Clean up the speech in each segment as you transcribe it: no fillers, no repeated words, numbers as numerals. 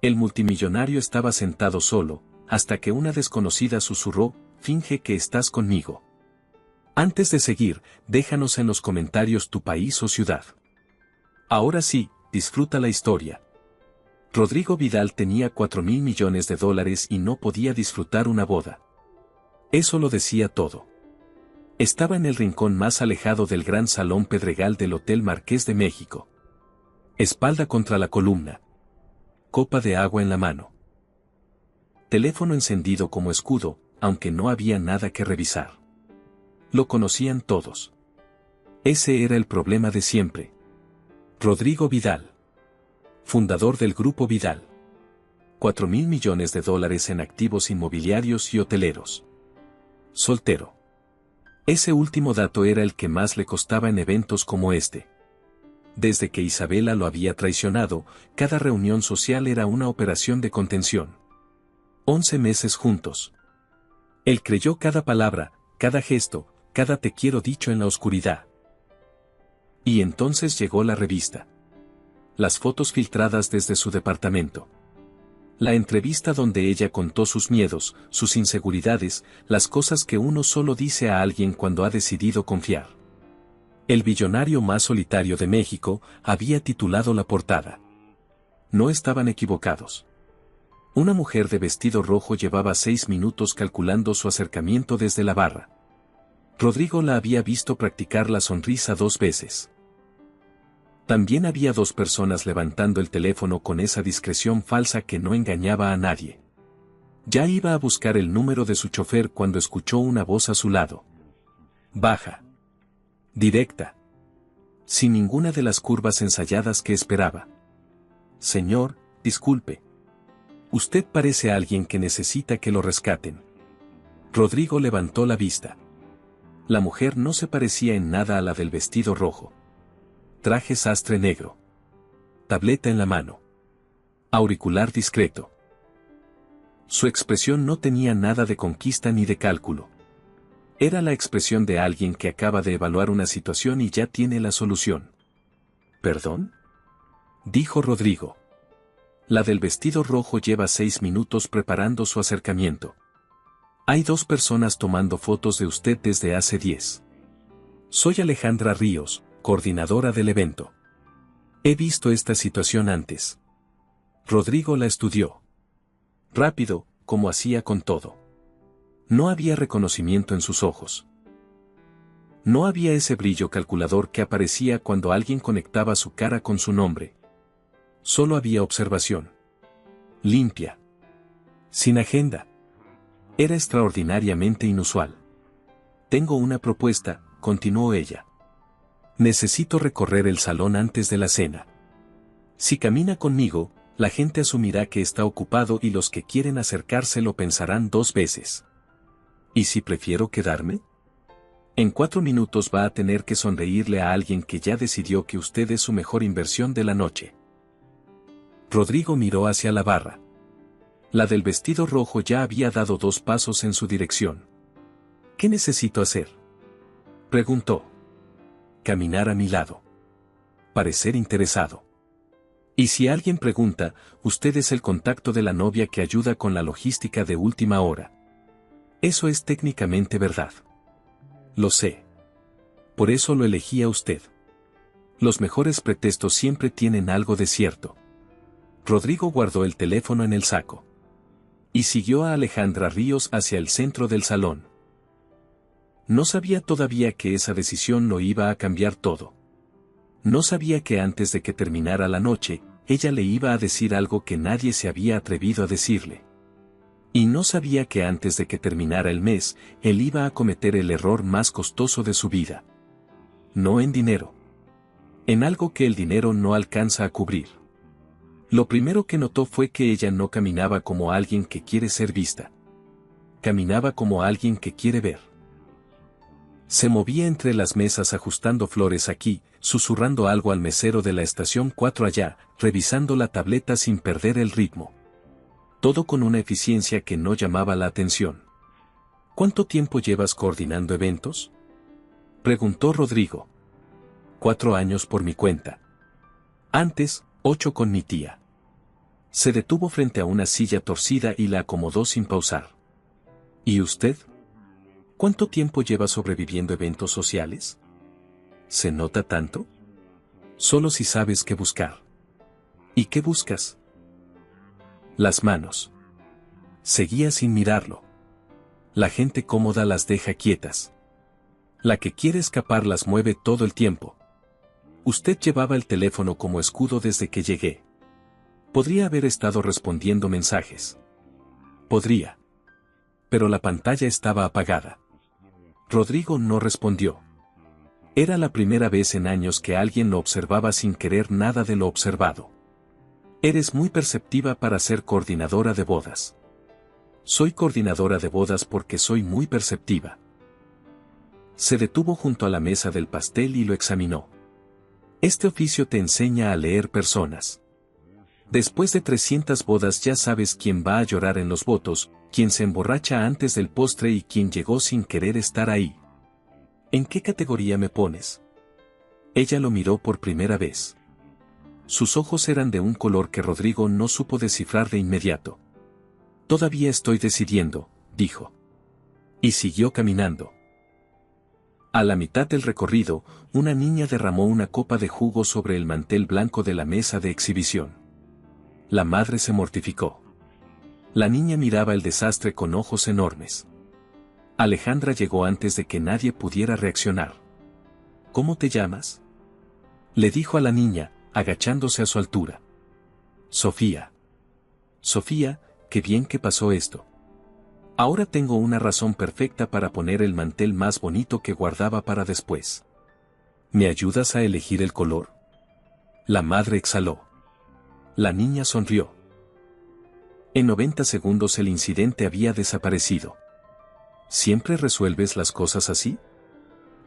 El multimillonario estaba sentado solo, hasta que una desconocida susurró: «Finge que estás conmigo». Antes de seguir, déjanos en los comentarios tu país o ciudad. Ahora sí, disfruta la historia. Rodrigo Vidal tenía 4.000 millones de dólares y no podía disfrutar una boda. Eso lo decía todo. Estaba en el rincón más alejado del gran salón Pedregal del Hotel Marqués de México. Espalda contra la columna. Copa de agua en la mano. Teléfono encendido como escudo, aunque no había nada que revisar. Lo conocían todos. Ese era el problema de siempre. Rodrigo Vidal. Fundador del Grupo Vidal. 4.000 millones de dólares en activos inmobiliarios y hoteleros. Soltero. Ese último dato era el que más le costaba en eventos como este. Desde que Isabela lo había traicionado, cada reunión social era una operación de contención. 11 meses juntos. Él creyó cada palabra, cada gesto, cada te quiero dicho en la oscuridad. Y entonces llegó la revista. Las fotos filtradas desde su departamento. La entrevista donde ella contó sus miedos, sus inseguridades, las cosas que uno solo dice a alguien cuando ha decidido confiar. El billonario más solitario de México había titulado la portada. No estaban equivocados. Una mujer de vestido rojo llevaba 6 minutos calculando su acercamiento desde la barra. Rodrigo la había visto practicar la sonrisa 2 veces. También había 2 personas levantando el teléfono con esa discreción falsa que no engañaba a nadie. Ya iba a buscar el número de su chofer cuando escuchó una voz a su lado. Baja. Directa. Sin ninguna de las curvas ensayadas que esperaba. Señor, disculpe. Usted parece alguien que necesita que lo rescaten. Rodrigo levantó la vista. La mujer no se parecía en nada a la del vestido rojo. Traje sastre negro. Tableta en la mano. Auricular discreto. Su expresión no tenía nada de conquista ni de cálculo. Era la expresión de alguien que acaba de evaluar una situación y ya tiene la solución. ¿Perdón?, dijo Rodrigo. La del vestido rojo lleva 6 minutos preparando su acercamiento. Hay 2 personas tomando fotos de usted desde hace 10. Soy Alejandra Ríos, coordinadora del evento. He visto esta situación antes. Rodrigo la estudió. Rápido, como hacía con todo. No había reconocimiento en sus ojos. No había ese brillo calculador que aparecía cuando alguien conectaba su cara con su nombre. Solo había observación. Limpia. Sin agenda. Era extraordinariamente inusual. Tengo una propuesta, continuó ella. Necesito recorrer el salón antes de la cena. Si camina conmigo, la gente asumirá que está ocupado y los que quieren acercarse lo pensarán 2 veces. ¿Y si prefiero quedarme? En 4 minutos va a tener que sonreírle a alguien que ya decidió que usted es su mejor inversión de la noche. Rodrigo miró hacia la barra. La del vestido rojo ya había dado 2 pasos en su dirección. ¿Qué necesito hacer?, preguntó. Caminar a mi lado. Parecer interesado. Y si alguien pregunta, usted es el contacto de la novia que ayuda con la logística de última hora. Eso es técnicamente verdad. Lo sé. Por eso lo elegí a usted. Los mejores pretextos siempre tienen algo de cierto. Rodrigo guardó el teléfono en el saco. Y siguió a Alejandra Ríos hacia el centro del salón. No sabía todavía que esa decisión lo iba a cambiar todo. No sabía que antes de que terminara la noche, ella le iba a decir algo que nadie se había atrevido a decirle. Y no sabía que antes de que terminara el mes, él iba a cometer el error más costoso de su vida. No en dinero. En algo que el dinero no alcanza a cubrir. Lo primero que notó fue que ella no caminaba como alguien que quiere ser vista. Caminaba como alguien que quiere ver. Se movía entre las mesas ajustando flores aquí, susurrando algo al mesero de la estación 4 allá, revisando la tableta sin perder el ritmo. Todo con una eficiencia que no llamaba la atención. ¿Cuánto tiempo llevas coordinando eventos?, preguntó Rodrigo. 4 años por mi cuenta. Antes, 8 con mi tía. Se detuvo frente a una silla torcida y la acomodó sin pausar. ¿Y usted? ¿Cuánto tiempo lleva sobreviviendo eventos sociales? ¿Se nota tanto? Solo si sabes qué buscar. ¿Y qué buscas? Las manos. Seguía sin mirarlo. La gente cómoda las deja quietas. La que quiere escapar las mueve todo el tiempo. Usted llevaba el teléfono como escudo desde que llegué. Podría haber estado respondiendo mensajes. Podría. Pero la pantalla estaba apagada. Rodrigo no respondió. Era la primera vez en años que alguien lo observaba sin querer nada de lo observado. Eres muy perceptiva para ser coordinadora de bodas. Soy coordinadora de bodas porque soy muy perceptiva. Se detuvo junto a la mesa del pastel y lo examinó. Este oficio te enseña a leer personas. Después de 300 bodas ya sabes quién va a llorar en los votos, quién se emborracha antes del postre y quién llegó sin querer estar ahí. ¿En qué categoría me pones? Ella lo miró por primera vez. Sus ojos eran de un color que Rodrigo no supo descifrar de inmediato. Todavía estoy decidiendo, dijo. Y siguió caminando. A la mitad del recorrido, una niña derramó una copa de jugo sobre el mantel blanco de la mesa de exhibición. La madre se mortificó. La niña miraba el desastre con ojos enormes. Alejandra llegó antes de que nadie pudiera reaccionar. ¿Cómo te llamas? Le dijo a la niña, agachándose a su altura. Sofía. Sofía, qué bien que pasó esto. Ahora tengo una razón perfecta para poner el mantel más bonito que guardaba para después. ¿Me ayudas a elegir el color? La madre exhaló. La niña sonrió. En 90 segundos el incidente había desaparecido. ¿Siempre resuelves las cosas así?,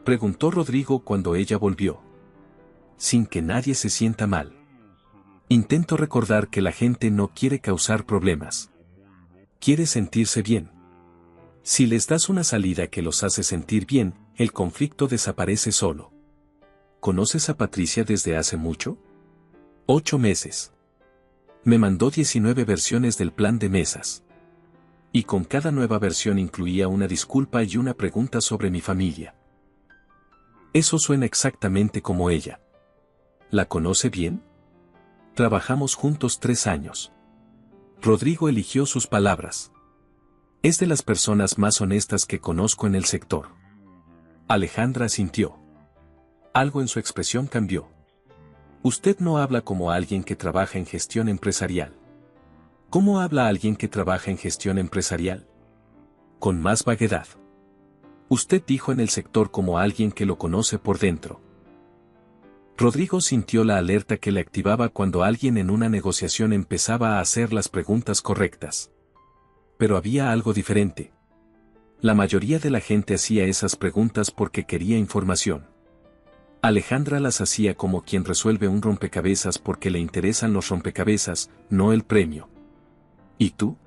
preguntó Rodrigo cuando ella volvió. Sin que nadie se sienta mal. Intento recordar que la gente no quiere causar problemas. Quiere sentirse bien. Si les das una salida que los hace sentir bien, el conflicto desaparece solo. ¿Conoces a Patricia desde hace mucho? 8 meses. Me mandó 19 versiones del plan de mesas. Y con cada nueva versión incluía una disculpa y una pregunta sobre mi familia. Eso suena exactamente como ella. ¿La conoce bien? Trabajamos juntos 3 años. Rodrigo eligió sus palabras. Es de las personas más honestas que conozco en el sector. Alejandra asintió. Algo en su expresión cambió. Usted no habla como alguien que trabaja en gestión empresarial. ¿Cómo habla alguien que trabaja en gestión empresarial? Con más vaguedad. Usted dijo en el sector como alguien que lo conoce por dentro. Rodrigo sintió la alerta que le activaba cuando alguien en una negociación empezaba a hacer las preguntas correctas. Pero había algo diferente. La mayoría de la gente hacía esas preguntas porque quería información. Alejandra las hacía como quien resuelve un rompecabezas porque le interesan los rompecabezas, no el premio. ¿Y tú?,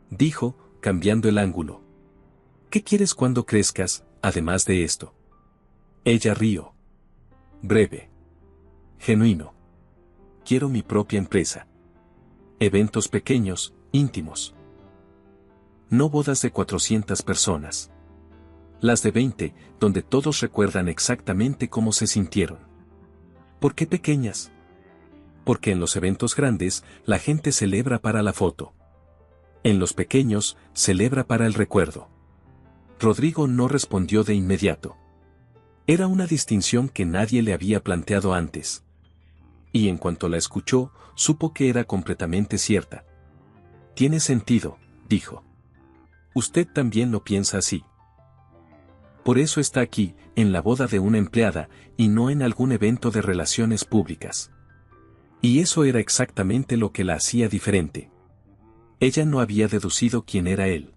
dijo, cambiando el ángulo. ¿Qué quieres cuando crezcas, además de esto? Ella rió. Breve. Genuino. Quiero mi propia empresa. Eventos pequeños, íntimos. No bodas de 400 personas. Las de 20, donde todos recuerdan exactamente cómo se sintieron. ¿Por qué pequeñas? Porque en los eventos grandes, la gente celebra para la foto. En los pequeños, celebra para el recuerdo. Rodrigo no respondió de inmediato. Era una distinción que nadie le había planteado antes. Y en cuanto la escuchó, supo que era completamente cierta. Tiene sentido, dijo. Usted también lo piensa así. Por eso está aquí, en la boda de una empleada, y no en algún evento de relaciones públicas. Y eso era exactamente lo que la hacía diferente. Ella no había deducido quién era él.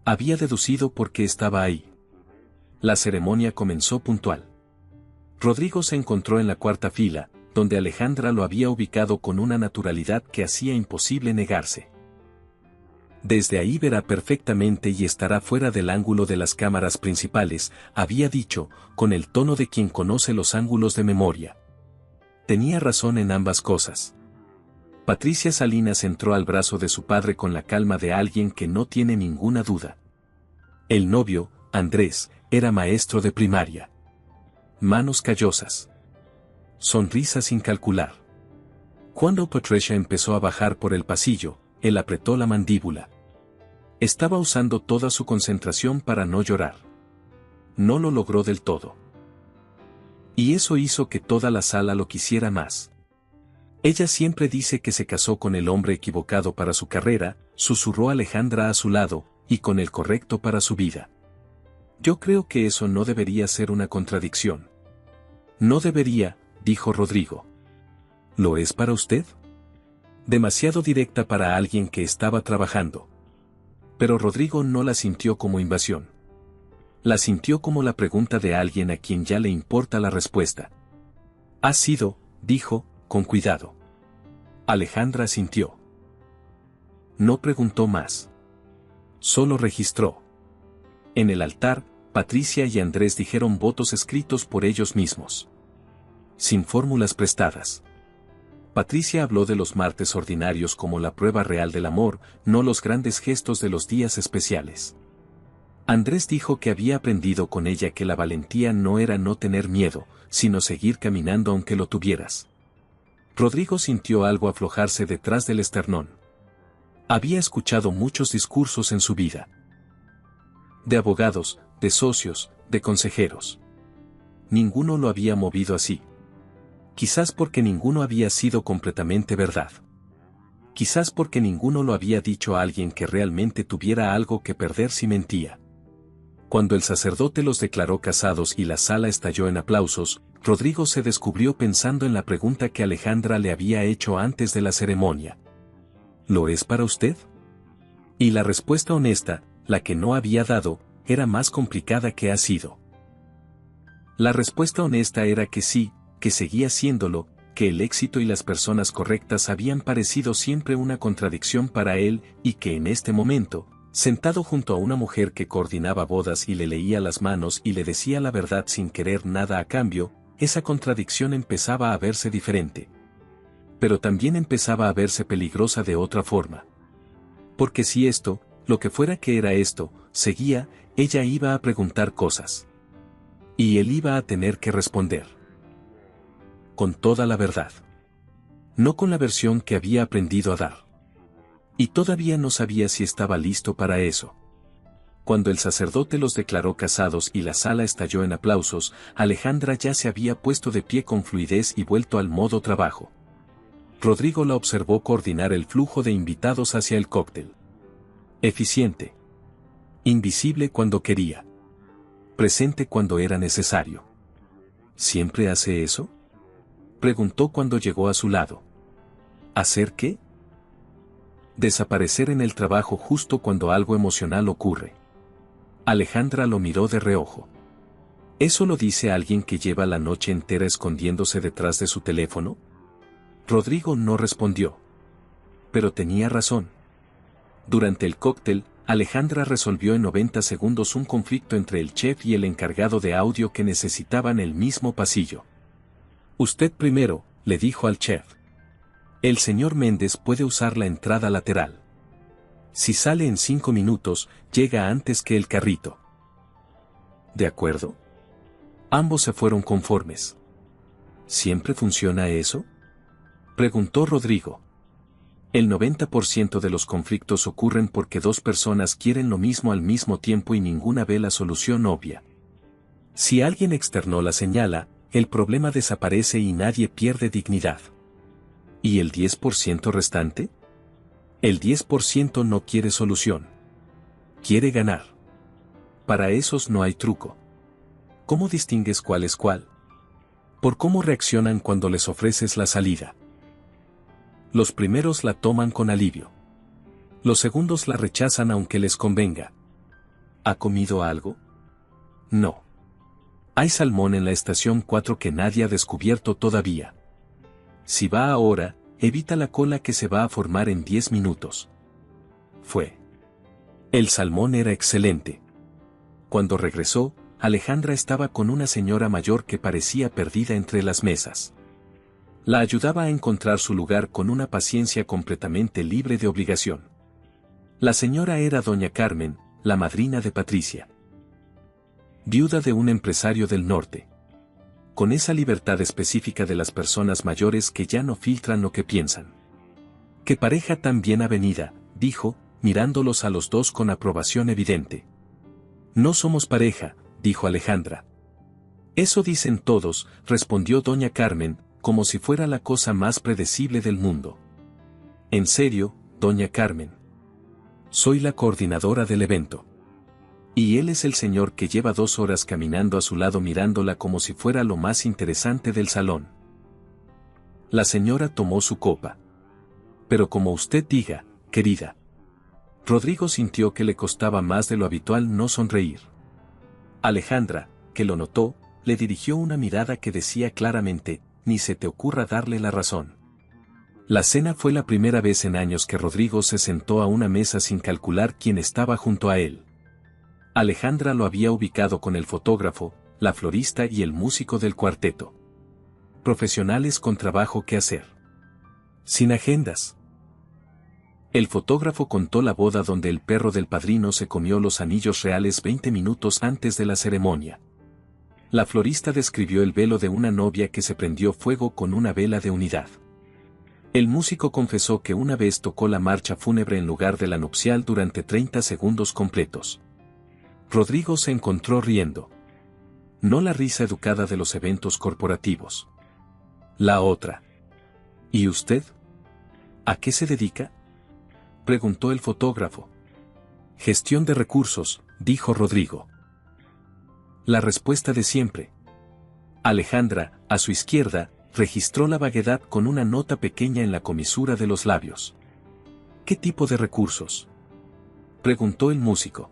Había deducido por qué estaba ahí. La ceremonia comenzó puntual. Rodrigo se encontró en la cuarta fila, donde Alejandra lo había ubicado con una naturalidad que hacía imposible negarse. Desde ahí verá perfectamente y estará fuera del ángulo de las cámaras principales, había dicho, con el tono de quien conoce los ángulos de memoria. Tenía razón en ambas cosas. Patricia Salinas entró al brazo de su padre con la calma de alguien que no tiene ninguna duda. El novio, Andrés, era maestro de primaria. Manos callosas. Sonrisa sin calcular. Cuando Patricia empezó a bajar por el pasillo, él apretó la mandíbula. Estaba usando toda su concentración para no llorar. No lo logró del todo. Y eso hizo que toda la sala lo quisiera más. Ella siempre dice que se casó con el hombre equivocado para su carrera, susurró Alejandra a su lado, y con el correcto para su vida. Yo creo que eso no debería ser una contradicción. No debería, dijo Rodrigo. ¿Lo es para usted? Demasiado directa para alguien que estaba trabajando. Pero Rodrigo no la sintió como invasión. La sintió como la pregunta de alguien a quien ya le importa la respuesta. Ha sido, dijo, con cuidado. Alejandra sintió. No preguntó más. Solo registró. En el altar, Patricia y Andrés dijeron votos escritos por ellos mismos. Sin fórmulas prestadas. Patricia habló de los martes ordinarios como la prueba real del amor, no los grandes gestos de los días especiales. Andrés dijo que había aprendido con ella que la valentía no era no tener miedo, sino seguir caminando aunque lo tuvieras. Rodrigo sintió algo aflojarse detrás del esternón. Había escuchado muchos discursos en su vida. De abogados, de socios, de consejeros. Ninguno lo había movido así. Quizás porque ninguno había sido completamente verdad. Quizás porque ninguno lo había dicho a alguien que realmente tuviera algo que perder si mentía. Cuando el sacerdote los declaró casados y la sala estalló en aplausos, Rodrigo se descubrió pensando en la pregunta que Alejandra le había hecho antes de la ceremonia. ¿Lo es para usted? Y la respuesta honesta, la que no había dado, era más complicada que ha sido. La respuesta honesta era que sí, que seguía siéndolo, que el éxito y las personas correctas habían parecido siempre una contradicción para él y que en este momento, sentado junto a una mujer que coordinaba bodas y le leía las manos y le decía la verdad sin querer nada a cambio, esa contradicción empezaba a verse diferente. Pero también empezaba a verse peligrosa de otra forma. Porque si esto, lo que fuera que era esto, seguía, ella iba a preguntar cosas. Y él iba a tener que responder. Con toda la verdad. No con la versión que había aprendido a dar. Y todavía no sabía si estaba listo para eso. Cuando el sacerdote los declaró casados y la sala estalló en aplausos, Alejandra ya se había puesto de pie con fluidez y vuelto al modo trabajo. Rodrigo la observó coordinar el flujo de invitados hacia el cóctel. Eficiente. Invisible cuando quería. Presente cuando era necesario. ¿Siempre hace eso?, preguntó cuando llegó a su lado. ¿Hacer qué? Desaparecer en el trabajo justo cuando algo emocional ocurre. Alejandra lo miró de reojo. ¿Eso lo dice alguien que lleva la noche entera escondiéndose detrás de su teléfono? Rodrigo no respondió. Pero tenía razón. Durante el cóctel, Alejandra resolvió en 90 segundos un conflicto entre el chef y el encargado de audio que necesitaban el mismo pasillo. Usted primero, le dijo al chef. El señor Méndez puede usar la entrada lateral. Si sale en 5 minutos, llega antes que el carrito. ¿De acuerdo? Ambos se fueron conformes. ¿Siempre funciona eso?, preguntó Rodrigo. El 90% de los conflictos ocurren porque dos personas quieren lo mismo al mismo tiempo y ninguna ve la solución obvia. Si alguien externo la señala, el problema desaparece y nadie pierde dignidad. ¿Y el 10% restante? El 10% no quiere solución. Quiere ganar. Para esos no hay truco. ¿Cómo distingues cuál es cuál? Por cómo reaccionan cuando les ofreces la salida. Los primeros la toman con alivio. Los segundos la rechazan aunque les convenga. ¿Ha comido algo? No. Hay salmón en la estación 4 que nadie ha descubierto todavía. Si va ahora, evita la cola que se va a formar en 10 minutos. Fue. El salmón era excelente. Cuando regresó, Alejandra estaba con una señora mayor que parecía perdida entre las mesas. La ayudaba a encontrar su lugar con una paciencia completamente libre de obligación. La señora era doña Carmen, la madrina de Patricia. Viuda de un empresario del norte. Con esa libertad específica de las personas mayores que ya no filtran lo que piensan. ¡Qué pareja tan bien avenida!, dijo, mirándolos a los dos con aprobación evidente. No somos pareja, dijo Alejandra. Eso dicen todos, respondió doña Carmen, como si fuera la cosa más predecible del mundo. En serio, doña Carmen. Soy la coordinadora del evento. Y él es el señor que lleva 2 horas caminando a su lado mirándola como si fuera lo más interesante del salón. La señora tomó su copa. Pero como usted diga, querida. Rodrigo sintió que le costaba más de lo habitual no sonreír. Alejandra, que lo notó, le dirigió una mirada que decía claramente, ni se te ocurra darle la razón. La cena fue la primera vez en años que Rodrigo se sentó a una mesa sin calcular quién estaba junto a él. Alejandra lo había ubicado con el fotógrafo, la florista y el músico del cuarteto. Profesionales con trabajo que hacer. Sin agendas. El fotógrafo contó la boda donde el perro del padrino se comió los anillos reales 20 minutos antes de la ceremonia. La florista describió el velo de una novia que se prendió fuego con una vela de unidad. El músico confesó que una vez tocó la marcha fúnebre en lugar de la nupcial durante 30 segundos completos. Rodrigo se encontró riendo. No la risa educada de los eventos corporativos. La otra. ¿Y usted? ¿A qué se dedica?, preguntó el fotógrafo. Gestión de recursos, dijo Rodrigo. La respuesta de siempre. Alejandra, a su izquierda, registró la vaguedad con una nota pequeña en la comisura de los labios. ¿Qué tipo de recursos?, preguntó el músico.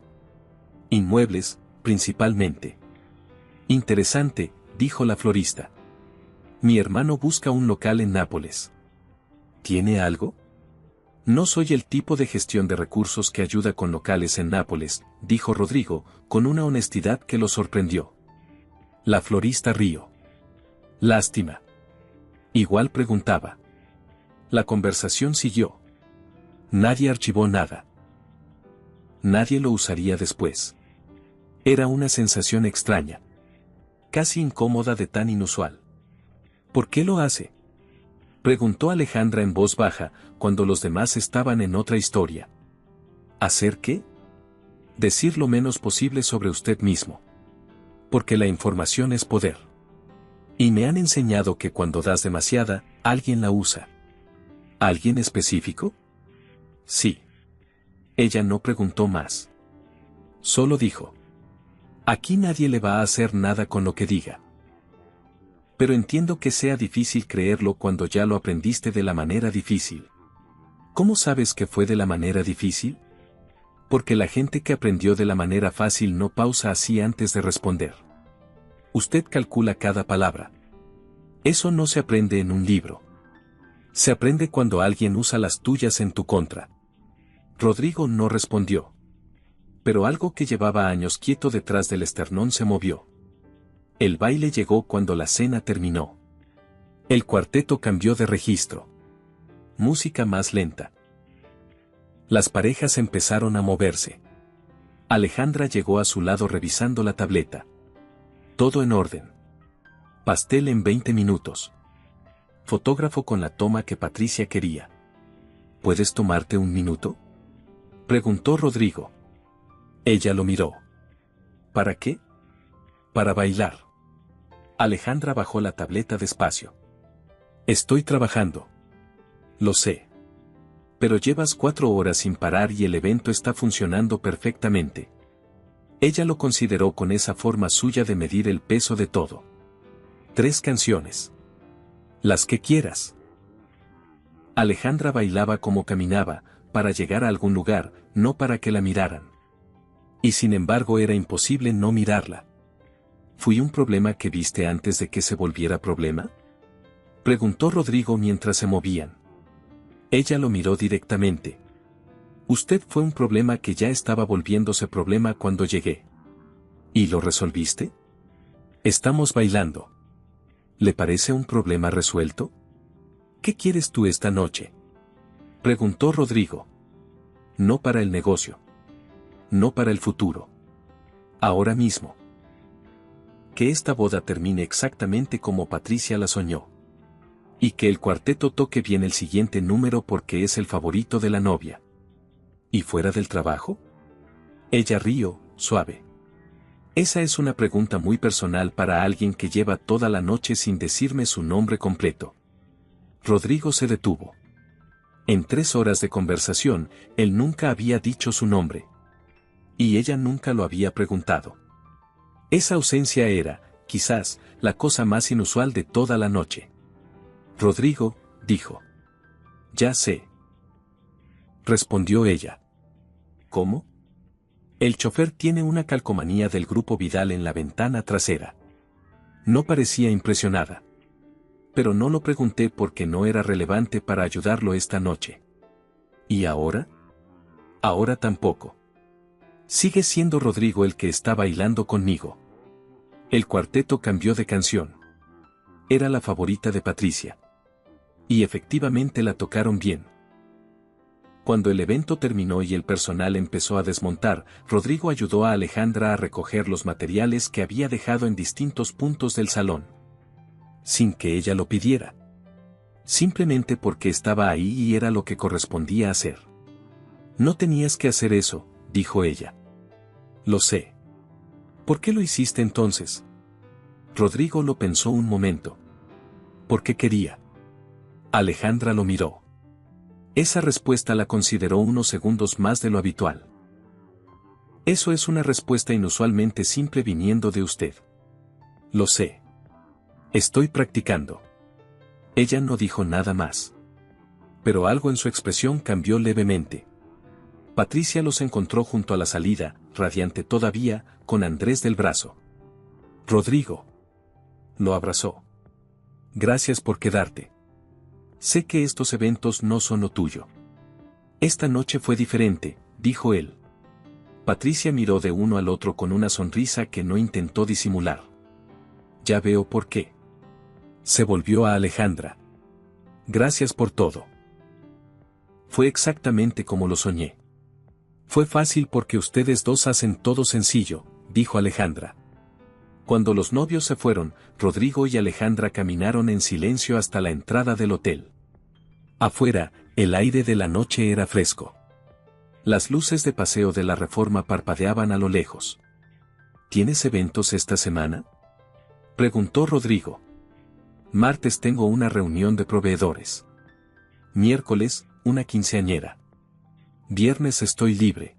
Inmuebles, principalmente. Interesante, dijo la florista. Mi hermano busca un local en Nápoles. ¿Tiene algo? No soy el tipo de gestión de recursos que ayuda con locales en Nápoles, dijo Rodrigo, con una honestidad que lo sorprendió. La florista rió. Lástima. Igual preguntaba. La conversación siguió. Nadie archivó nada. Nadie lo usaría después. Era una sensación extraña. Casi incómoda de tan inusual. ¿Por qué lo hace?, preguntó Alejandra en voz baja, cuando los demás estaban en otra historia. ¿Hacer qué? Decir lo menos posible sobre usted mismo. Porque la información es poder. Y me han enseñado que cuando das demasiada, alguien la usa. ¿Alguien específico? Sí. Ella no preguntó más. Solo dijo. Aquí nadie le va a hacer nada con lo que diga. Pero entiendo que sea difícil creerlo cuando ya lo aprendiste de la manera difícil. ¿Cómo sabes que fue de la manera difícil? Porque la gente que aprendió de la manera fácil no pausa así antes de responder. Usted calcula cada palabra. Eso no se aprende en un libro. Se aprende cuando alguien usa las tuyas en tu contra. Rodrigo no respondió. Pero algo que llevaba años quieto detrás del esternón se movió. El baile llegó cuando la cena terminó. El cuarteto cambió de registro. Música más lenta. Las parejas empezaron a moverse. Alejandra llegó a su lado revisando la tableta. Todo en orden. Pastel en 20 minutos. Fotógrafo con la toma que Patricia quería. ¿Puedes tomarte un minuto?, preguntó Rodrigo. Ella lo miró. ¿Para qué? Para bailar. Alejandra bajó la tableta despacio. Estoy trabajando. Lo sé. Pero llevas 4 horas sin parar y el evento está funcionando perfectamente. Ella lo consideró con esa forma suya de medir el peso de todo. 3 canciones. Las que quieras. Alejandra bailaba como caminaba, para llegar a algún lugar, no para que la miraran. Y sin embargo era imposible no mirarla. ¿Fui un problema que viste antes de que se volviera problema?, preguntó Rodrigo mientras se movían. Ella lo miró directamente. Usted fue un problema que ya estaba volviéndose problema cuando llegué. ¿Y lo resolviste? Estamos bailando. ¿Le parece un problema resuelto? ¿Qué quieres tú esta noche?, preguntó Rodrigo. No para el negocio. No para el futuro. Ahora mismo. Que esta boda termine exactamente como Patricia la soñó. Y que el cuarteto toque bien el siguiente número porque es el favorito de la novia. ¿Y fuera del trabajo? Ella rió, suave. Esa es una pregunta muy personal para alguien que lleva toda la noche sin decirme su nombre completo. Rodrigo se detuvo. En 3 horas de conversación, él nunca había dicho su nombre. Y ella nunca lo había preguntado. Esa ausencia era, quizás, la cosa más inusual de toda la noche. Rodrigo, dijo. Ya sé. Respondió ella. ¿Cómo? El chofer tiene una calcomanía del Grupo Vidal en la ventana trasera. No parecía impresionada. Pero no lo pregunté porque no era relevante para ayudarlo esta noche. ¿Y ahora? Ahora tampoco. Sigue siendo Rodrigo el que está bailando conmigo. El cuarteto cambió de canción. Era la favorita de Patricia. Y efectivamente la tocaron bien. Cuando el evento terminó y el personal empezó a desmontar, Rodrigo ayudó a Alejandra a recoger los materiales que había dejado en distintos puntos del salón. Sin que ella lo pidiera. Simplemente porque estaba ahí y era lo que correspondía hacer. No tenías que hacer eso, dijo ella. Lo sé. ¿Por qué lo hiciste entonces? Rodrigo lo pensó un momento. Porque quería. Alejandra lo miró. Esa respuesta la consideró unos segundos más de lo habitual. Eso es una respuesta inusualmente simple viniendo de usted. Lo sé. Estoy practicando. Ella no dijo nada más. Pero algo en su expresión cambió levemente. Patricia los encontró junto a la salida, radiante todavía, con Andrés del brazo. Rodrigo. Lo abrazó. Gracias por quedarte. Sé que estos eventos no son lo tuyo. Esta noche fue diferente, dijo él. Patricia miró de uno al otro con una sonrisa que no intentó disimular. Ya veo por qué. Se volvió a Alejandra. Gracias por todo. Fue exactamente como lo soñé. Fue fácil porque ustedes dos hacen todo sencillo, dijo Alejandra. Cuando los novios se fueron, Rodrigo y Alejandra caminaron en silencio hasta la entrada del hotel. Afuera, el aire de la noche era fresco. Las luces de Paseo de la Reforma parpadeaban a lo lejos. ¿Tienes eventos esta semana?, preguntó Rodrigo. Martes tengo una reunión de proveedores. Miércoles, una quinceañera. Viernes estoy libre.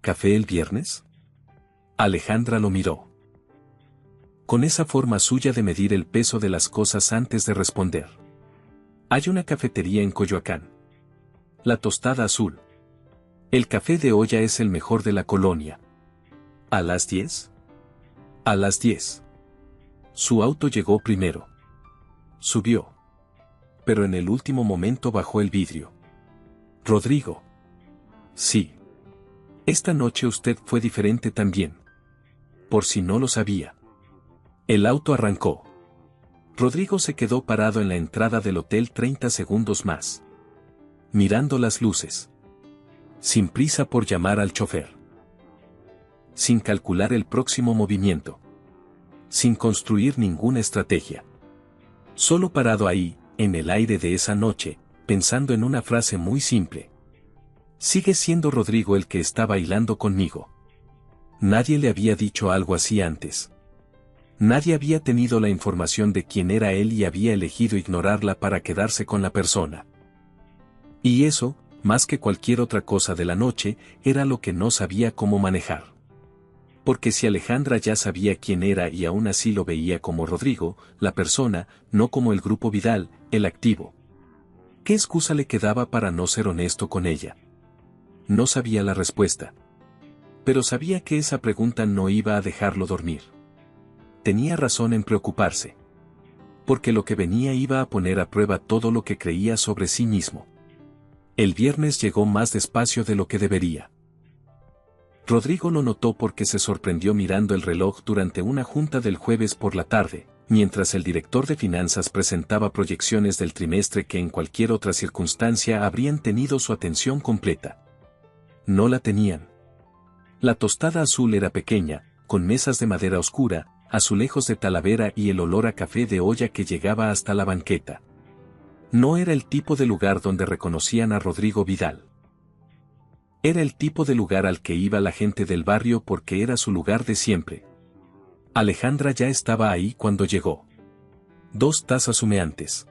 ¿Café el viernes? Alejandra lo miró. Con esa forma suya de medir el peso de las cosas antes de responder. Hay una cafetería en Coyoacán. La Tostada Azul. El café de olla es el mejor de la colonia. ¿A las 10? A las 10. Su auto llegó primero. Subió. Pero en el último momento bajó el vidrio. Rodrigo. Sí. Esta noche usted fue diferente también. Por si no lo sabía. El auto arrancó. Rodrigo se quedó parado en la entrada del hotel 30 segundos más. Mirando las luces. Sin prisa por llamar al chofer. Sin calcular el próximo movimiento. Sin construir ninguna estrategia. Solo parado ahí, en el aire de esa noche, pensando en una frase muy simple. Sigue siendo Rodrigo el que está bailando conmigo. Nadie le había dicho algo así antes. Nadie había tenido la información de quién era él y había elegido ignorarla para quedarse con la persona. Y eso, más que cualquier otra cosa de la noche, era lo que no sabía cómo manejar. Porque si Alejandra ya sabía quién era y aún así lo veía como Rodrigo, la persona, no como el Grupo Vidal, el activo. ¿Qué excusa le quedaba para no ser honesto con ella? No sabía la respuesta. Pero sabía que esa pregunta no iba a dejarlo dormir. Tenía razón en preocuparse. Porque lo que venía iba a poner a prueba todo lo que creía sobre sí mismo. El viernes llegó más despacio de lo que debería. Rodrigo lo notó porque se sorprendió mirando el reloj durante una junta del jueves por la tarde, mientras el director de finanzas presentaba proyecciones del trimestre que en cualquier otra circunstancia habrían tenido su atención completa. No la tenían. La tostada azul era pequeña, con mesas de madera oscura, azulejos de talavera y el olor a café de olla que llegaba hasta la banqueta. No era el tipo de lugar donde reconocían a Rodrigo Vidal. Era el tipo de lugar al que iba la gente del barrio porque era su lugar de siempre. Alejandra ya estaba ahí cuando llegó. 2 tazas humeantes.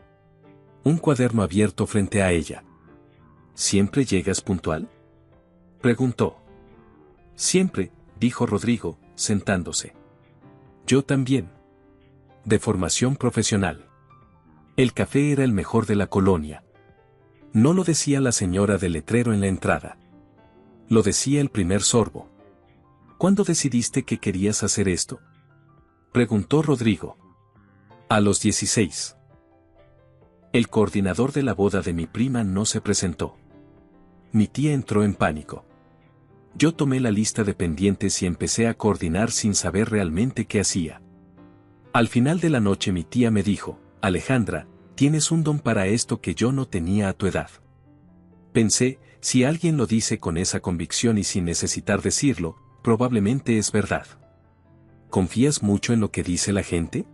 Un cuaderno abierto frente a ella. ¿Siempre llegas puntual?, preguntó. Siempre, dijo Rodrigo, sentándose. Yo también. De formación profesional. El café era el mejor de la colonia. No lo decía la señora del letrero en la entrada. Lo decía el primer sorbo. ¿Cuándo decidiste que querías hacer esto?, preguntó Rodrigo. A los 16. El coordinador de la boda de mi prima no se presentó. Mi tía entró en pánico. Yo tomé la lista de pendientes y empecé a coordinar sin saber realmente qué hacía. Al final de la noche mi tía me dijo, Alejandra, tienes un don para esto que yo no tenía a tu edad. Pensé, si alguien lo dice con esa convicción y sin necesitar decirlo, probablemente es verdad. ¿Confías mucho en lo que dice la gente?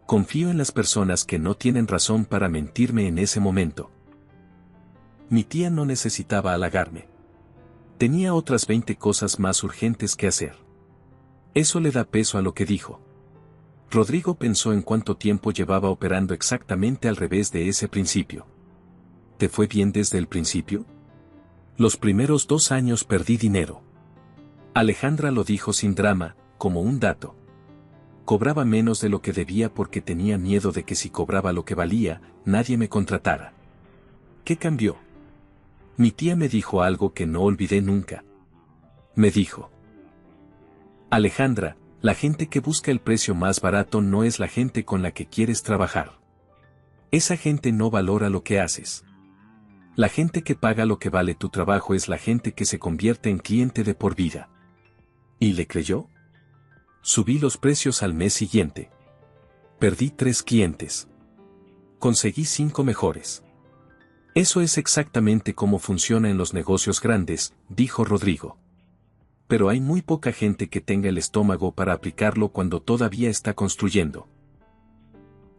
Confío en las personas que no tienen razón para mentirme en ese momento. Mi tía no necesitaba halagarme. Tenía otras 20 cosas más urgentes que hacer. Eso le da peso a lo que dijo. Rodrigo pensó en cuánto tiempo llevaba operando exactamente al revés de ese principio. ¿Te fue bien desde el principio? Los primeros 2 años perdí dinero. Alejandra lo dijo sin drama, como un dato. Cobraba menos de lo que debía porque tenía miedo de que si cobraba lo que valía, nadie me contratara. ¿Qué cambió? Mi tía me dijo algo que no olvidé nunca. Me dijo: Alejandra, la gente que busca el precio más barato no es la gente con la que quieres trabajar. Esa gente no valora lo que haces. La gente que paga lo que vale tu trabajo es la gente que se convierte en cliente de por vida. ¿Y le creyó? Subí los precios al mes siguiente. Perdí 3 clientes. Conseguí 5 mejores. Eso es exactamente cómo funciona en los negocios grandes, dijo Rodrigo. Pero hay muy poca gente que tenga el estómago para aplicarlo cuando todavía está construyendo.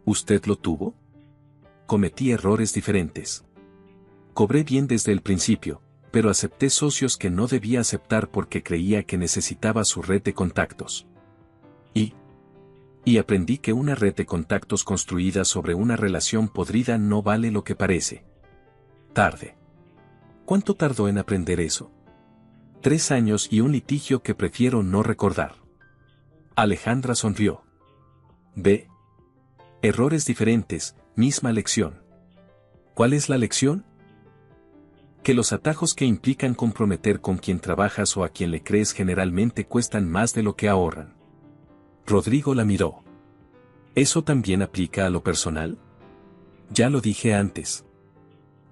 ¿Usted lo tuvo? Cometí errores diferentes. Cobré bien desde el principio, pero acepté socios que no debía aceptar porque creía que necesitaba su red de contactos. Y aprendí que una red de contactos construida sobre una relación podrida no vale lo que parece. Tarde. ¿Cuánto tardó en aprender eso? 3 años y un litigio que prefiero no recordar. Alejandra sonrió. Ve. Errores diferentes, misma lección. ¿Cuál es la lección? Que los atajos que implican comprometer con quien trabajas o a quien le crees generalmente cuestan más de lo que ahorran. Rodrigo la miró. ¿Eso también aplica a lo personal? Ya lo dije antes.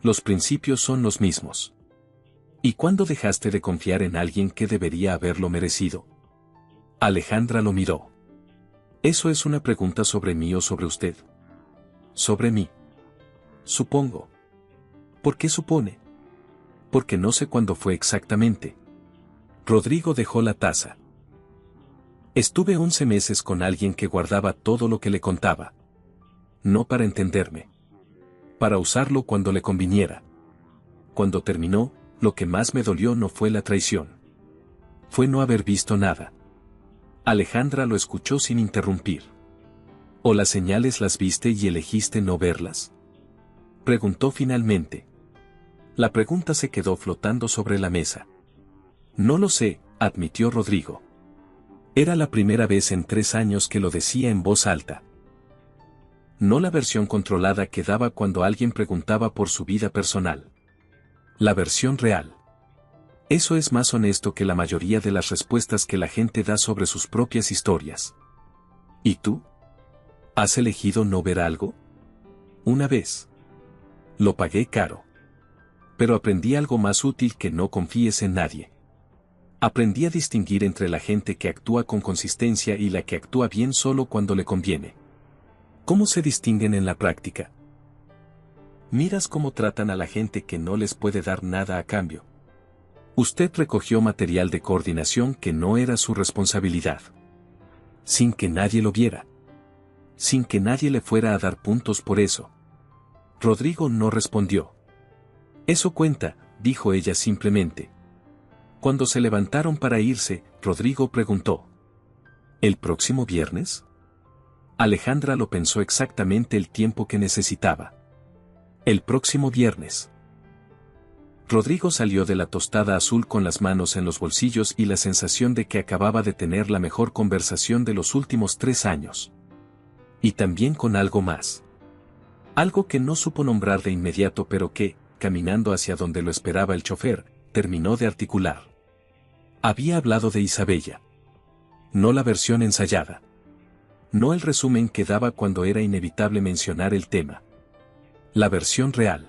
Los principios son los mismos. ¿Y cuándo dejaste de confiar en alguien que debería haberlo merecido? Alejandra lo miró. ¿Eso es una pregunta sobre mí o sobre usted? Sobre mí. Supongo. ¿Por qué supone? Porque no sé cuándo fue exactamente. Rodrigo dejó la taza. Estuve 11 meses con alguien que guardaba todo lo que le contaba. No para entenderme. Para usarlo cuando le conviniera. Cuando terminó, lo que más me dolió no fue la traición. Fue no haber visto nada. Alejandra lo escuchó sin interrumpir. ¿O las señales las viste y elegiste no verlas?, preguntó finalmente. La pregunta se quedó flotando sobre la mesa. No lo sé, admitió Rodrigo. Era la primera vez en 3 años que lo decía en voz alta. No la versión controlada que daba cuando alguien preguntaba por su vida personal. La versión real. Eso es más honesto que la mayoría de las respuestas que la gente da sobre sus propias historias. ¿Y tú? ¿Has elegido no ver algo? Una vez. Lo pagué caro. Pero aprendí algo más útil que no confíes en nadie. Aprendí a distinguir entre la gente que actúa con consistencia y la que actúa bien solo cuando le conviene. ¿Cómo se distinguen en la práctica? Miras cómo tratan a la gente que no les puede dar nada a cambio. Usted recogió material de coordinación que no era su responsabilidad. Sin que nadie lo viera. Sin que nadie le fuera a dar puntos por eso. Rodrigo no respondió. Eso cuenta, dijo ella simplemente. Cuando se levantaron para irse, Rodrigo preguntó. ¿El próximo viernes? Alejandra lo pensó exactamente el tiempo que necesitaba. El próximo viernes. Rodrigo salió de la tostada azul con las manos en los bolsillos y la sensación de que acababa de tener la mejor conversación de los últimos 3 años. Y también con algo más. Algo que no supo nombrar de inmediato pero que, caminando hacia donde lo esperaba el chofer, terminó de articular. Había hablado de Isabella. No la versión ensayada. No el resumen que daba cuando era inevitable mencionar el tema. La versión real.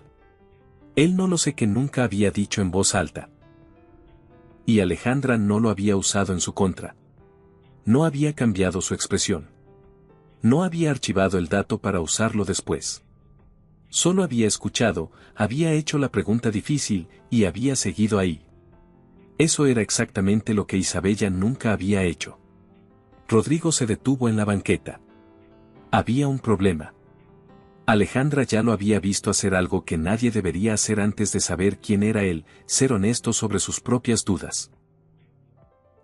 Él no lo sé que nunca había dicho en voz alta. Y Alejandra no lo había usado en su contra. No había cambiado su expresión. No había archivado el dato para usarlo después. Solo había escuchado, había hecho la pregunta difícil y había seguido ahí. Eso era exactamente lo que Isabella nunca había hecho. Rodrigo se detuvo en la banqueta. Había un problema. Alejandra ya lo había visto hacer algo que nadie debería hacer antes de saber quién era él, ser honesto sobre sus propias dudas.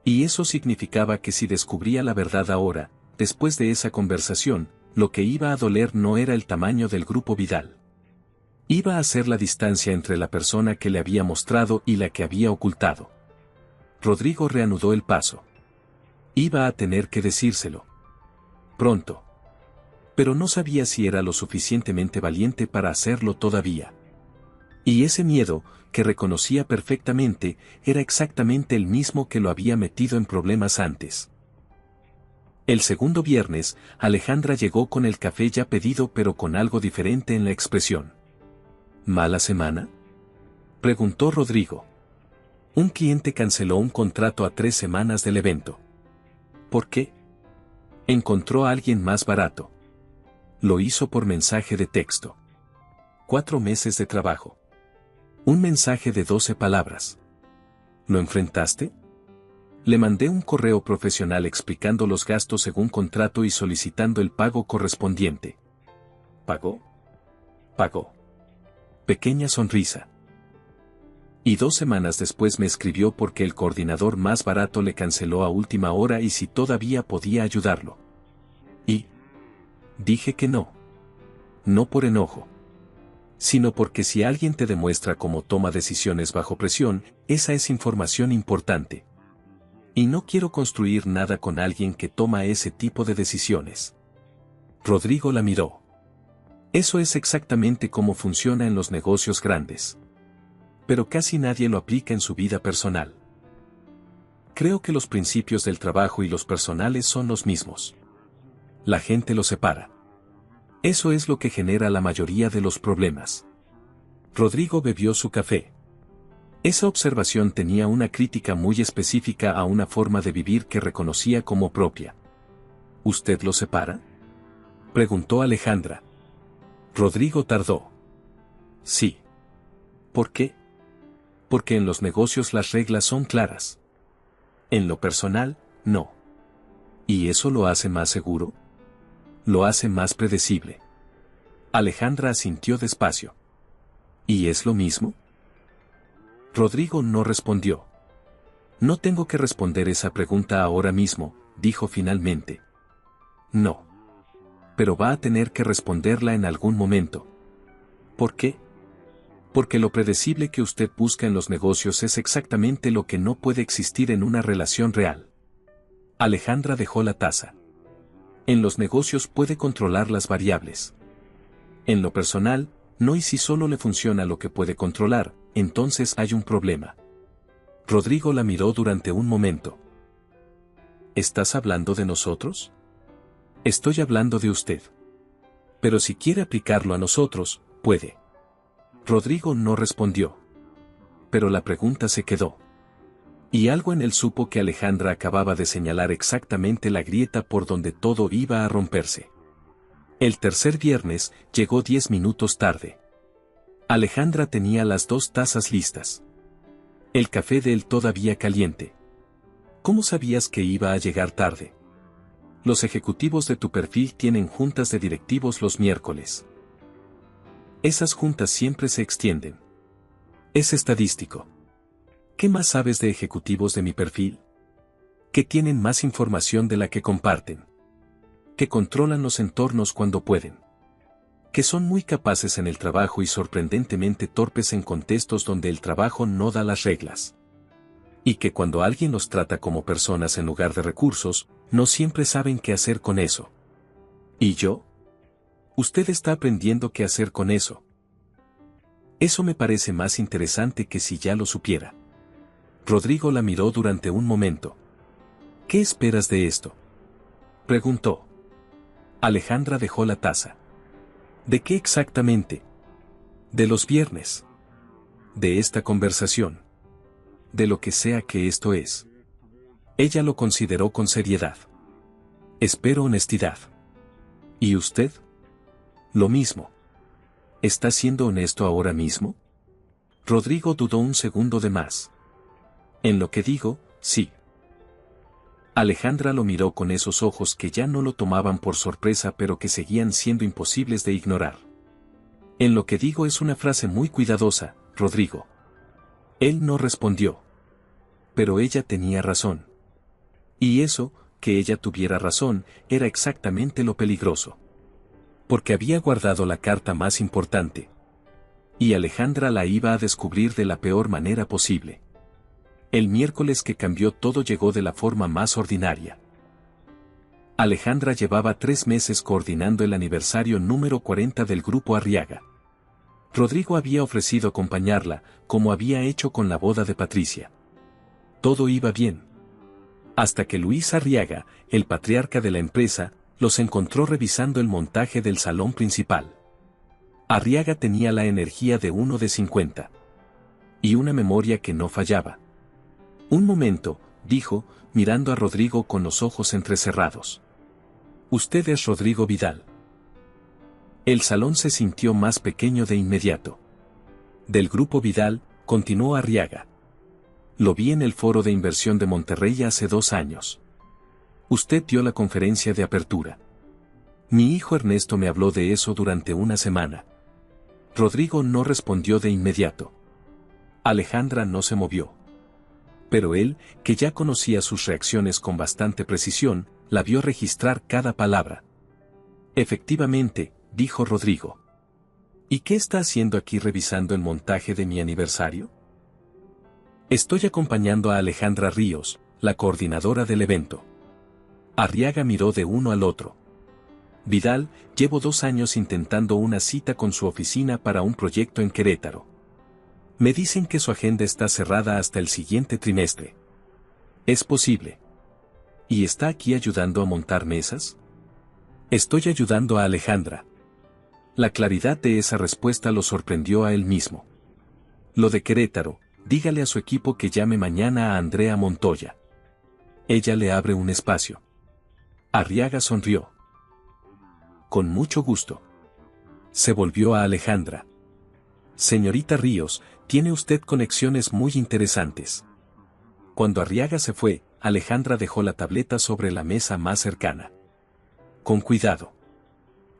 Y eso significaba que si descubría la verdad ahora, después de esa conversación, lo que iba a doler no era el tamaño del grupo Vidal. Iba a ser la distancia entre la persona que le había mostrado y la que había ocultado. Rodrigo reanudó el paso. Iba a tener que decírselo. Pronto. Pero no sabía si era lo suficientemente valiente para hacerlo todavía. Y ese miedo, que reconocía perfectamente, era exactamente el mismo que lo había metido en problemas antes. El segundo viernes, Alejandra llegó con el café ya pedido pero con algo diferente en la expresión. ¿Mala semana?, preguntó Rodrigo. Un cliente canceló un contrato a 3 semanas del evento. ¿Por qué? Encontró a alguien más barato. Lo hizo por mensaje de texto. 4 meses de trabajo. Un mensaje de 12 palabras. ¿Lo enfrentaste? Le mandé un correo profesional explicando los gastos según contrato y solicitando el pago correspondiente. ¿Pagó? Pagó. Pequeña sonrisa. Y 2 semanas después me escribió porque el coordinador más barato le canceló a última hora y si todavía podía ayudarlo. Y dije que no. No por enojo. Sino porque si alguien te demuestra cómo toma decisiones bajo presión, esa es información importante. Y no quiero construir nada con alguien que toma ese tipo de decisiones. Rodrigo la miró. Eso es exactamente cómo funciona en los negocios grandes. Pero casi nadie lo aplica en su vida personal. Creo que los principios del trabajo y los personales son los mismos. La gente los separa. Eso es lo que genera la mayoría de los problemas. Rodrigo bebió su café. Esa observación tenía una crítica muy específica a una forma de vivir que reconocía como propia. ¿Usted los separa?, preguntó Alejandra. Rodrigo tardó. Sí. ¿Por qué? Porque en los negocios las reglas son claras. En lo personal, no. ¿Y eso lo hace más seguro? Lo hace más predecible. Alejandra asintió despacio. ¿Y es lo mismo? Rodrigo no respondió. No tengo que responder esa pregunta ahora mismo, dijo finalmente. No. Pero va a tener que responderla en algún momento. ¿Por qué? Porque lo predecible que usted busca en los negocios es exactamente lo que no puede existir en una relación real. Alejandra dejó la taza. En los negocios puede controlar las variables. En lo personal, no, y si solo le funciona lo que puede controlar, entonces hay un problema. Rodrigo la miró durante un momento. ¿Estás hablando de nosotros? Estoy hablando de usted. Pero si quiere aplicarlo a nosotros, puede. Rodrigo no respondió. Pero la pregunta se quedó. Y algo en él supo que Alejandra acababa de señalar exactamente la grieta por donde todo iba a romperse. El tercer viernes llegó 10 minutos tarde. Alejandra tenía las 2 tazas listas. El café de él todavía caliente. ¿Cómo sabías que iba a llegar tarde? Los ejecutivos de tu perfil tienen juntas de directivos los miércoles. Esas juntas siempre se extienden. Es estadístico. ¿Qué más sabes de ejecutivos de mi perfil? Que tienen más información de la que comparten. Que controlan los entornos cuando pueden. Que son muy capaces en el trabajo y sorprendentemente torpes en contextos donde el trabajo no da las reglas. Y que cuando alguien los trata como personas en lugar de recursos, no siempre saben qué hacer con eso. ¿Y yo? Usted está aprendiendo qué hacer con eso. Eso me parece más interesante que si ya lo supiera. Rodrigo la miró durante un momento. ¿Qué esperas de esto?, preguntó. Alejandra dejó la taza. ¿De qué exactamente? De los viernes. De esta conversación. De lo que sea que esto es. Ella lo consideró con seriedad. Espero honestidad. ¿Y usted? Lo mismo. ¿Está siendo honesto ahora mismo? Rodrigo dudó un segundo de más. En lo que digo, sí. Alejandra lo miró con esos ojos que ya no lo tomaban por sorpresa pero que seguían siendo imposibles de ignorar. En lo que digo es una frase muy cuidadosa, Rodrigo. Él no respondió. Pero ella tenía razón. Y eso, que ella tuviera razón, era exactamente lo peligroso. Porque había guardado la carta más importante. Y Alejandra la iba a descubrir de la peor manera posible. El miércoles que cambió todo llegó de la forma más ordinaria. Alejandra llevaba 3 meses coordinando el aniversario número 40 del Grupo Arriaga. Rodrigo había ofrecido acompañarla, como había hecho con la boda de Patricia. Todo iba bien. Hasta que Luis Arriaga, el patriarca de la empresa, los encontró revisando el montaje del salón principal. Arriaga tenía la energía de uno de 50. Y una memoria que no fallaba. Un momento, dijo, mirando a Rodrigo con los ojos entrecerrados. Usted es Rodrigo Vidal. El salón se sintió más pequeño de inmediato. Del Grupo Vidal, continuó Arriaga. Lo vi en el Foro de Inversión de Monterrey hace 2 años. Usted dio la conferencia de apertura. Mi hijo Ernesto me habló de eso durante una semana. Rodrigo no respondió de inmediato. Alejandra no se movió. Pero él, que ya conocía sus reacciones con bastante precisión, la vio registrar cada palabra. Efectivamente, dijo Rodrigo. ¿Y qué está haciendo aquí revisando el montaje de mi aniversario? Estoy acompañando a Alejandra Ríos, la coordinadora del evento. Arriaga miró de uno al otro. Vidal, llevo 2 años intentando una cita con su oficina para un proyecto en Querétaro. Me dicen que su agenda está cerrada hasta el siguiente trimestre. ¿Es posible? ¿Y está aquí ayudando a montar mesas? Estoy ayudando a Alejandra. La claridad de esa respuesta lo sorprendió a él mismo. Lo de Querétaro, dígale a su equipo que llame mañana a Andrea Montoya. Ella le abre un espacio. Arriaga sonrió. Con mucho gusto. Se volvió a Alejandra. Señorita Ríos, tiene usted conexiones muy interesantes. Cuando Arriaga se fue, Alejandra dejó la tableta sobre la mesa más cercana. Con cuidado.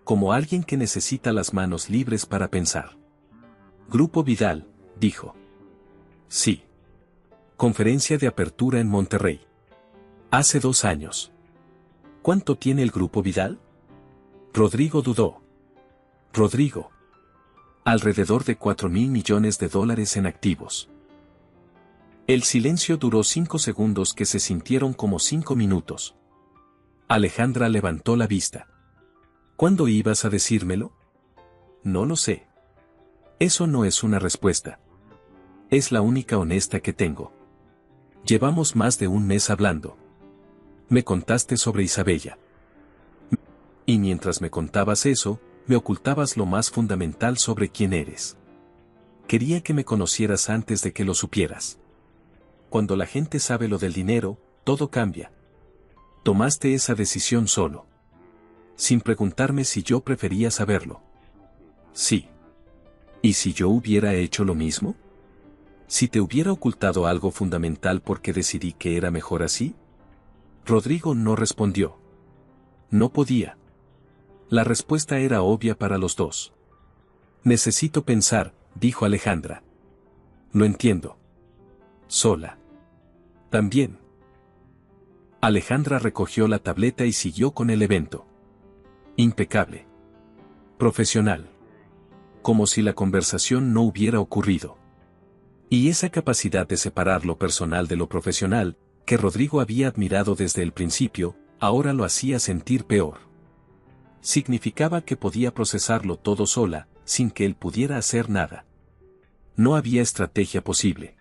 Como alguien que necesita las manos libres para pensar. Grupo Vidal, dijo. Sí. Conferencia de apertura en Monterrey. Hace 2 años. ¿Cuánto tiene el Grupo Vidal? Rodrigo dudó. Rodrigo. Alrededor de $4,000 millones en activos. El silencio duró 5 segundos que se sintieron como 5 minutos. Alejandra levantó la vista. ¿Cuándo ibas a decírmelo? No lo sé. Eso no es una respuesta. Es la única honesta que tengo. Llevamos más de 1 mes hablando. Me contaste sobre Isabella. Y mientras me contabas eso, me ocultabas lo más fundamental sobre quién eres. Quería que me conocieras antes de que lo supieras. Cuando la gente sabe lo del dinero, todo cambia. Tomaste esa decisión solo. sin preguntarme si yo prefería saberlo. Sí. ¿Y si yo hubiera hecho lo mismo? ¿Si te hubiera ocultado algo fundamental porque decidí que era mejor así? Rodrigo no respondió. No podía. La respuesta era obvia para los dos. Necesito pensar, dijo Alejandra. Lo entiendo. Sola. También. Alejandra recogió la tableta y siguió con el evento. Impecable. Profesional. Como si la conversación no hubiera ocurrido. Y esa capacidad de separar lo personal de lo profesional, que Rodrigo había admirado desde el principio, ahora lo hacía sentir peor. Significaba que podía procesarlo todo sola, sin que él pudiera hacer nada. No había estrategia posible.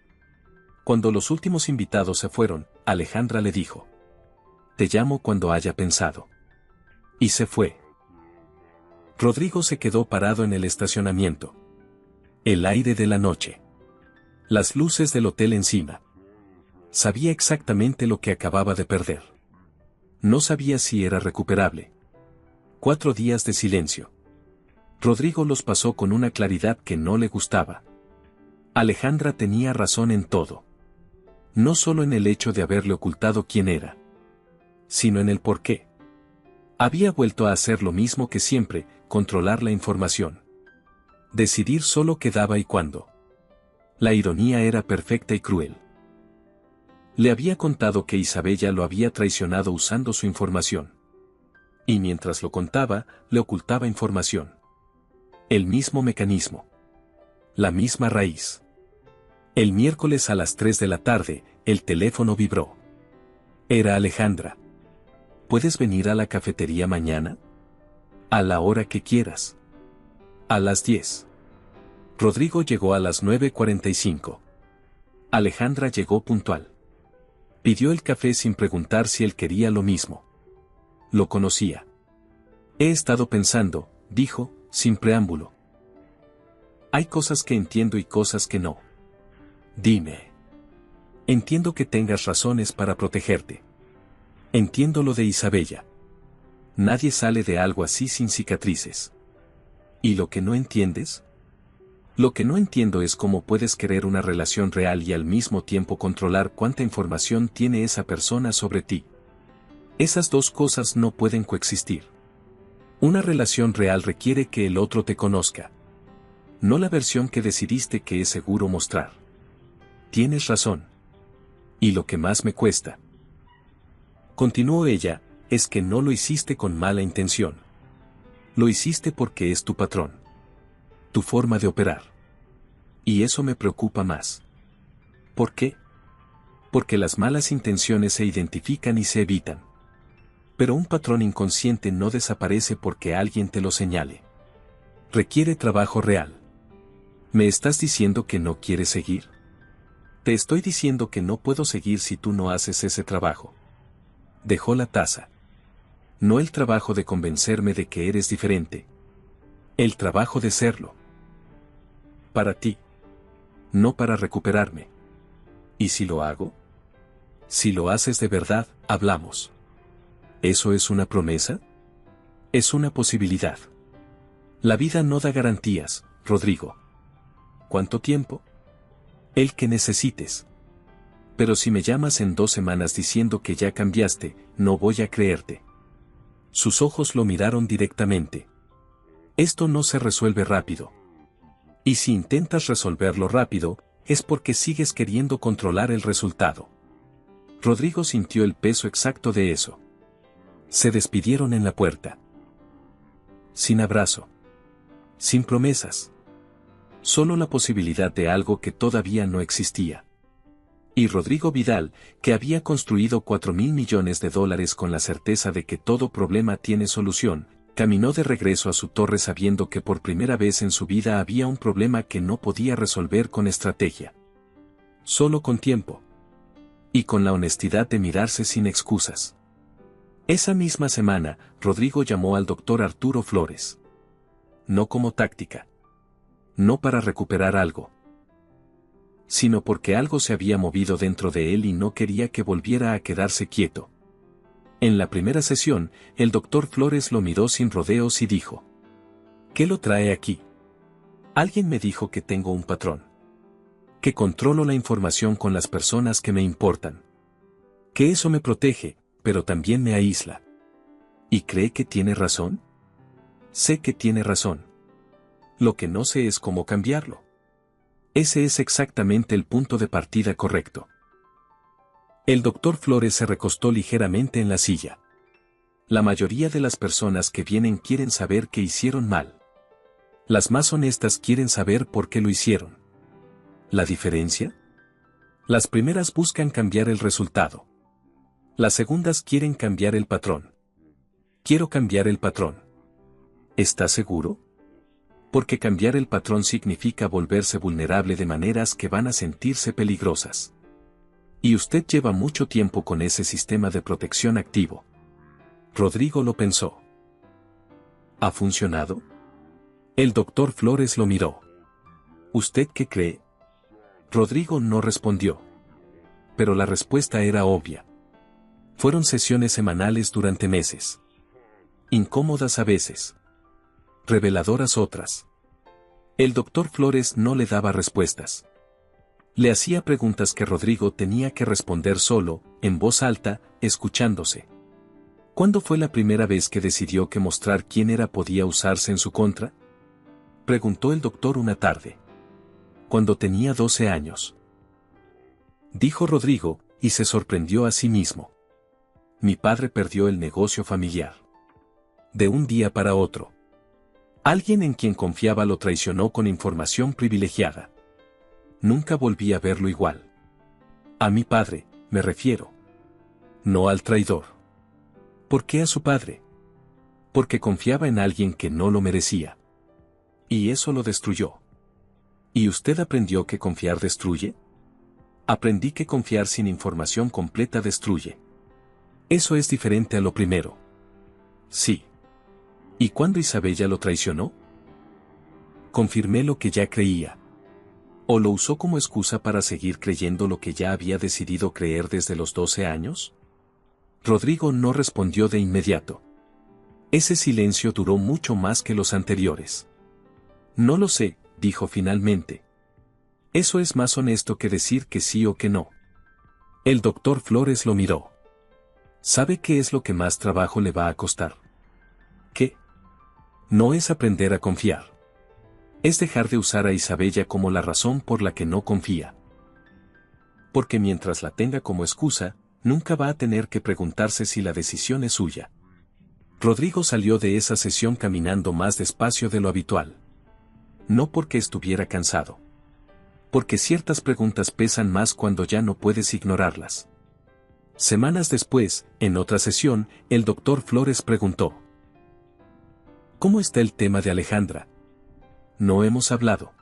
Cuando los últimos invitados se fueron, Alejandra le dijo: «Te llamo cuando haya pensado». Y se fue. Rodrigo se quedó parado en el estacionamiento. El aire de la noche. Las luces del hotel encima. Sabía exactamente lo que acababa de perder. No sabía si era recuperable. 4 días de silencio. Rodrigo los pasó con una claridad que no le gustaba. Alejandra tenía razón en todo. No solo en el hecho de haberle ocultado quién era, sino en el por qué. Había vuelto a hacer lo mismo que siempre, controlar la información. Decidir solo qué daba y cuándo. La ironía era perfecta y cruel. Le había contado que Isabella lo había traicionado usando su información. Y mientras lo contaba, le ocultaba información. El mismo mecanismo. La misma raíz. El miércoles a las 3 de la tarde, el teléfono vibró. Era Alejandra. ¿Puedes venir a la cafetería mañana? A la hora que quieras. A las 10. Rodrigo llegó a las 9:45. Alejandra llegó puntual. Pidió el café sin preguntar si él quería lo mismo. Lo conocía. He estado pensando, dijo, sin preámbulo. Hay cosas que entiendo y cosas que no. Dime. Entiendo que tengas razones para protegerte. Entiendo lo de Isabella. Nadie sale de algo así sin cicatrices. ¿Y lo que no entiendes? Lo que no entiendo es cómo puedes querer una relación real y al mismo tiempo controlar cuánta información tiene esa persona sobre ti. Esas dos cosas no pueden coexistir. Una relación real requiere que el otro te conozca. No la versión que decidiste que es seguro mostrar. Tienes razón. Y lo que más me cuesta, continuó ella, es que no lo hiciste con mala intención. Lo hiciste porque es tu patrón. Tu forma de operar. Y eso me preocupa más. ¿Por qué? Porque las malas intenciones se identifican y se evitan. Pero un patrón inconsciente no desaparece porque alguien te lo señale. Requiere trabajo real. ¿Me estás diciendo que no quieres seguir? Te estoy diciendo que no puedo seguir si tú no haces ese trabajo. Dejó la taza. No el trabajo de convencerme de que eres diferente. El trabajo de serlo. Para ti. No para recuperarme. ¿Y si lo hago? Si lo haces de verdad, hablamos. ¿Eso es una promesa? Es una posibilidad. La vida no da garantías, Rodrigo. ¿Cuánto tiempo? El que necesites. Pero si me llamas en 2 semanas diciendo que ya cambiaste, no voy a creerte. Sus ojos lo miraron directamente. Esto no se resuelve rápido. Y si intentas resolverlo rápido, es porque sigues queriendo controlar el resultado. Rodrigo sintió el peso exacto de eso. Se despidieron en la puerta. Sin abrazo. Sin promesas. Solo la posibilidad de algo que todavía no existía. Y Rodrigo Vidal, que había construido $4.000 millones con la certeza de que todo problema tiene solución, caminó de regreso a su torre sabiendo que por primera vez en su vida había un problema que no podía resolver con estrategia. Solo con tiempo. Y con la honestidad de mirarse sin excusas. Esa misma semana, Rodrigo llamó al doctor Arturo Flores. No como táctica. No para recuperar algo, sino porque algo se había movido dentro de él y no quería que volviera a quedarse quieto. En la primera sesión, el doctor Flores lo miró sin rodeos y dijo: ¿Qué lo trae aquí? Alguien me dijo que tengo un patrón. Que controlo la información con las personas que me importan. Que eso me protege, pero también me aísla. ¿Y cree que tiene razón? Sé que tiene razón. Lo que no sé es cómo cambiarlo. Ese es exactamente el punto de partida correcto. El doctor Flores se recostó ligeramente en la silla. La mayoría de las personas que vienen quieren saber qué hicieron mal. Las más honestas quieren saber por qué lo hicieron. ¿La diferencia? Las primeras buscan cambiar el resultado. Las segundas quieren cambiar el patrón. Quiero cambiar el patrón. ¿Está seguro? Porque cambiar el patrón significa volverse vulnerable de maneras que van a sentirse peligrosas. Y usted lleva mucho tiempo con ese sistema de protección activo. Rodrigo lo pensó. ¿Ha funcionado? El doctor Flores lo miró. ¿Usted qué cree? Rodrigo no respondió. Pero la respuesta era obvia. Fueron sesiones semanales durante meses. Incómodas a veces. Reveladoras otras. El doctor Flores no le daba respuestas. Le hacía preguntas que Rodrigo tenía que responder solo, en voz alta, escuchándose. ¿Cuándo fue la primera vez que decidió que mostrar quién era podía usarse en su contra? Preguntó el doctor una tarde. Cuando tenía 12 años. Dijo Rodrigo, y se sorprendió a sí mismo. Mi padre perdió el negocio familiar. De un día para otro. Alguien en quien confiaba lo traicionó con información privilegiada. Nunca volví a verlo igual. A mi padre, me refiero. No al traidor. ¿Por qué a su padre? Porque confiaba en alguien que no lo merecía. Y eso lo destruyó. ¿Y usted aprendió que confiar destruye? Aprendí que confiar sin información completa destruye. Eso es diferente a lo primero. Sí. ¿Y cuándo Isabella lo traicionó? Confirmé lo que ya creía. ¿O lo usó como excusa para seguir creyendo lo que ya había decidido creer desde los 12 años? Rodrigo no respondió de inmediato. Ese silencio duró mucho más que los anteriores. No lo sé, dijo finalmente. Eso es más honesto que decir que sí o que no. El doctor Flores lo miró. ¿Sabe qué es lo que más trabajo le va a costar? ¿Qué? No es aprender a confiar. Es dejar de usar a Isabella como la razón por la que no confía. Porque mientras la tenga como excusa, nunca va a tener que preguntarse si la decisión es suya. Rodrigo salió de esa sesión caminando más despacio de lo habitual. No porque estuviera cansado. Porque ciertas preguntas pesan más cuando ya no puedes ignorarlas. Semanas después, en otra sesión, el doctor Flores preguntó: ¿Cómo está el tema de Alejandra? No hemos hablado.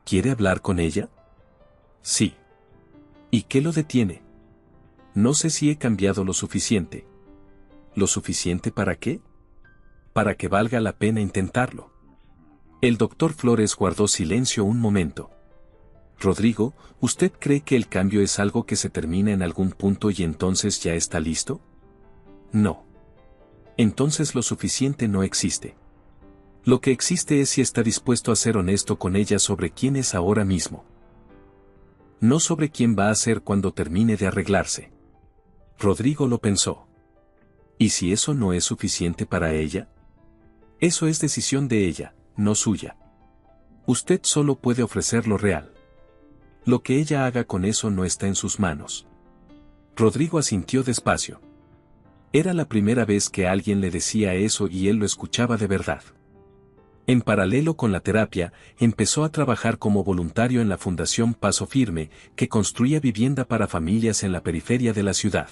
¿Quiere hablar con ella? Sí. ¿Y qué lo detiene? No sé si he cambiado lo suficiente. ¿Lo suficiente para qué? Para que valga la pena intentarlo. El doctor Flores guardó silencio un momento. Rodrigo, ¿usted cree que el cambio es algo que se termina en algún punto y entonces ya está listo? No. Entonces lo suficiente no existe. Lo que existe es si está dispuesto a ser honesto con ella sobre quién es ahora mismo. No sobre quién va a ser cuando termine de arreglarse. Rodrigo lo pensó. ¿Y si eso no es suficiente para ella? Eso es decisión de ella, no suya. Usted solo puede ofrecer lo real. Lo que ella haga con eso no está en sus manos. Rodrigo asintió despacio. Era la primera vez que alguien le decía eso y él lo escuchaba de verdad. En paralelo con la terapia, empezó a trabajar como voluntario en la Fundación Paso Firme, que construía vivienda para familias en la periferia de la ciudad.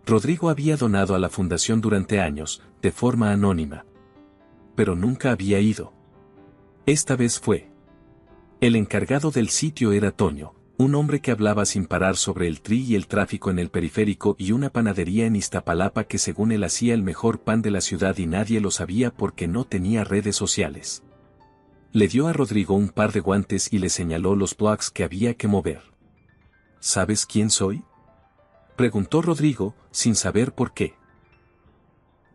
Rodrigo había donado a la fundación durante años, de forma anónima. Pero nunca había ido. Esta vez fue. El encargado del sitio era Toño, un hombre que hablaba sin parar sobre el tri y el tráfico en el periférico y una panadería en Iztapalapa que según él hacía el mejor pan de la ciudad y nadie lo sabía porque no tenía redes sociales. Le dio a Rodrigo un par de guantes y le señaló los blogs que había que mover. ¿Sabes quién soy? Preguntó Rodrigo, sin saber por qué.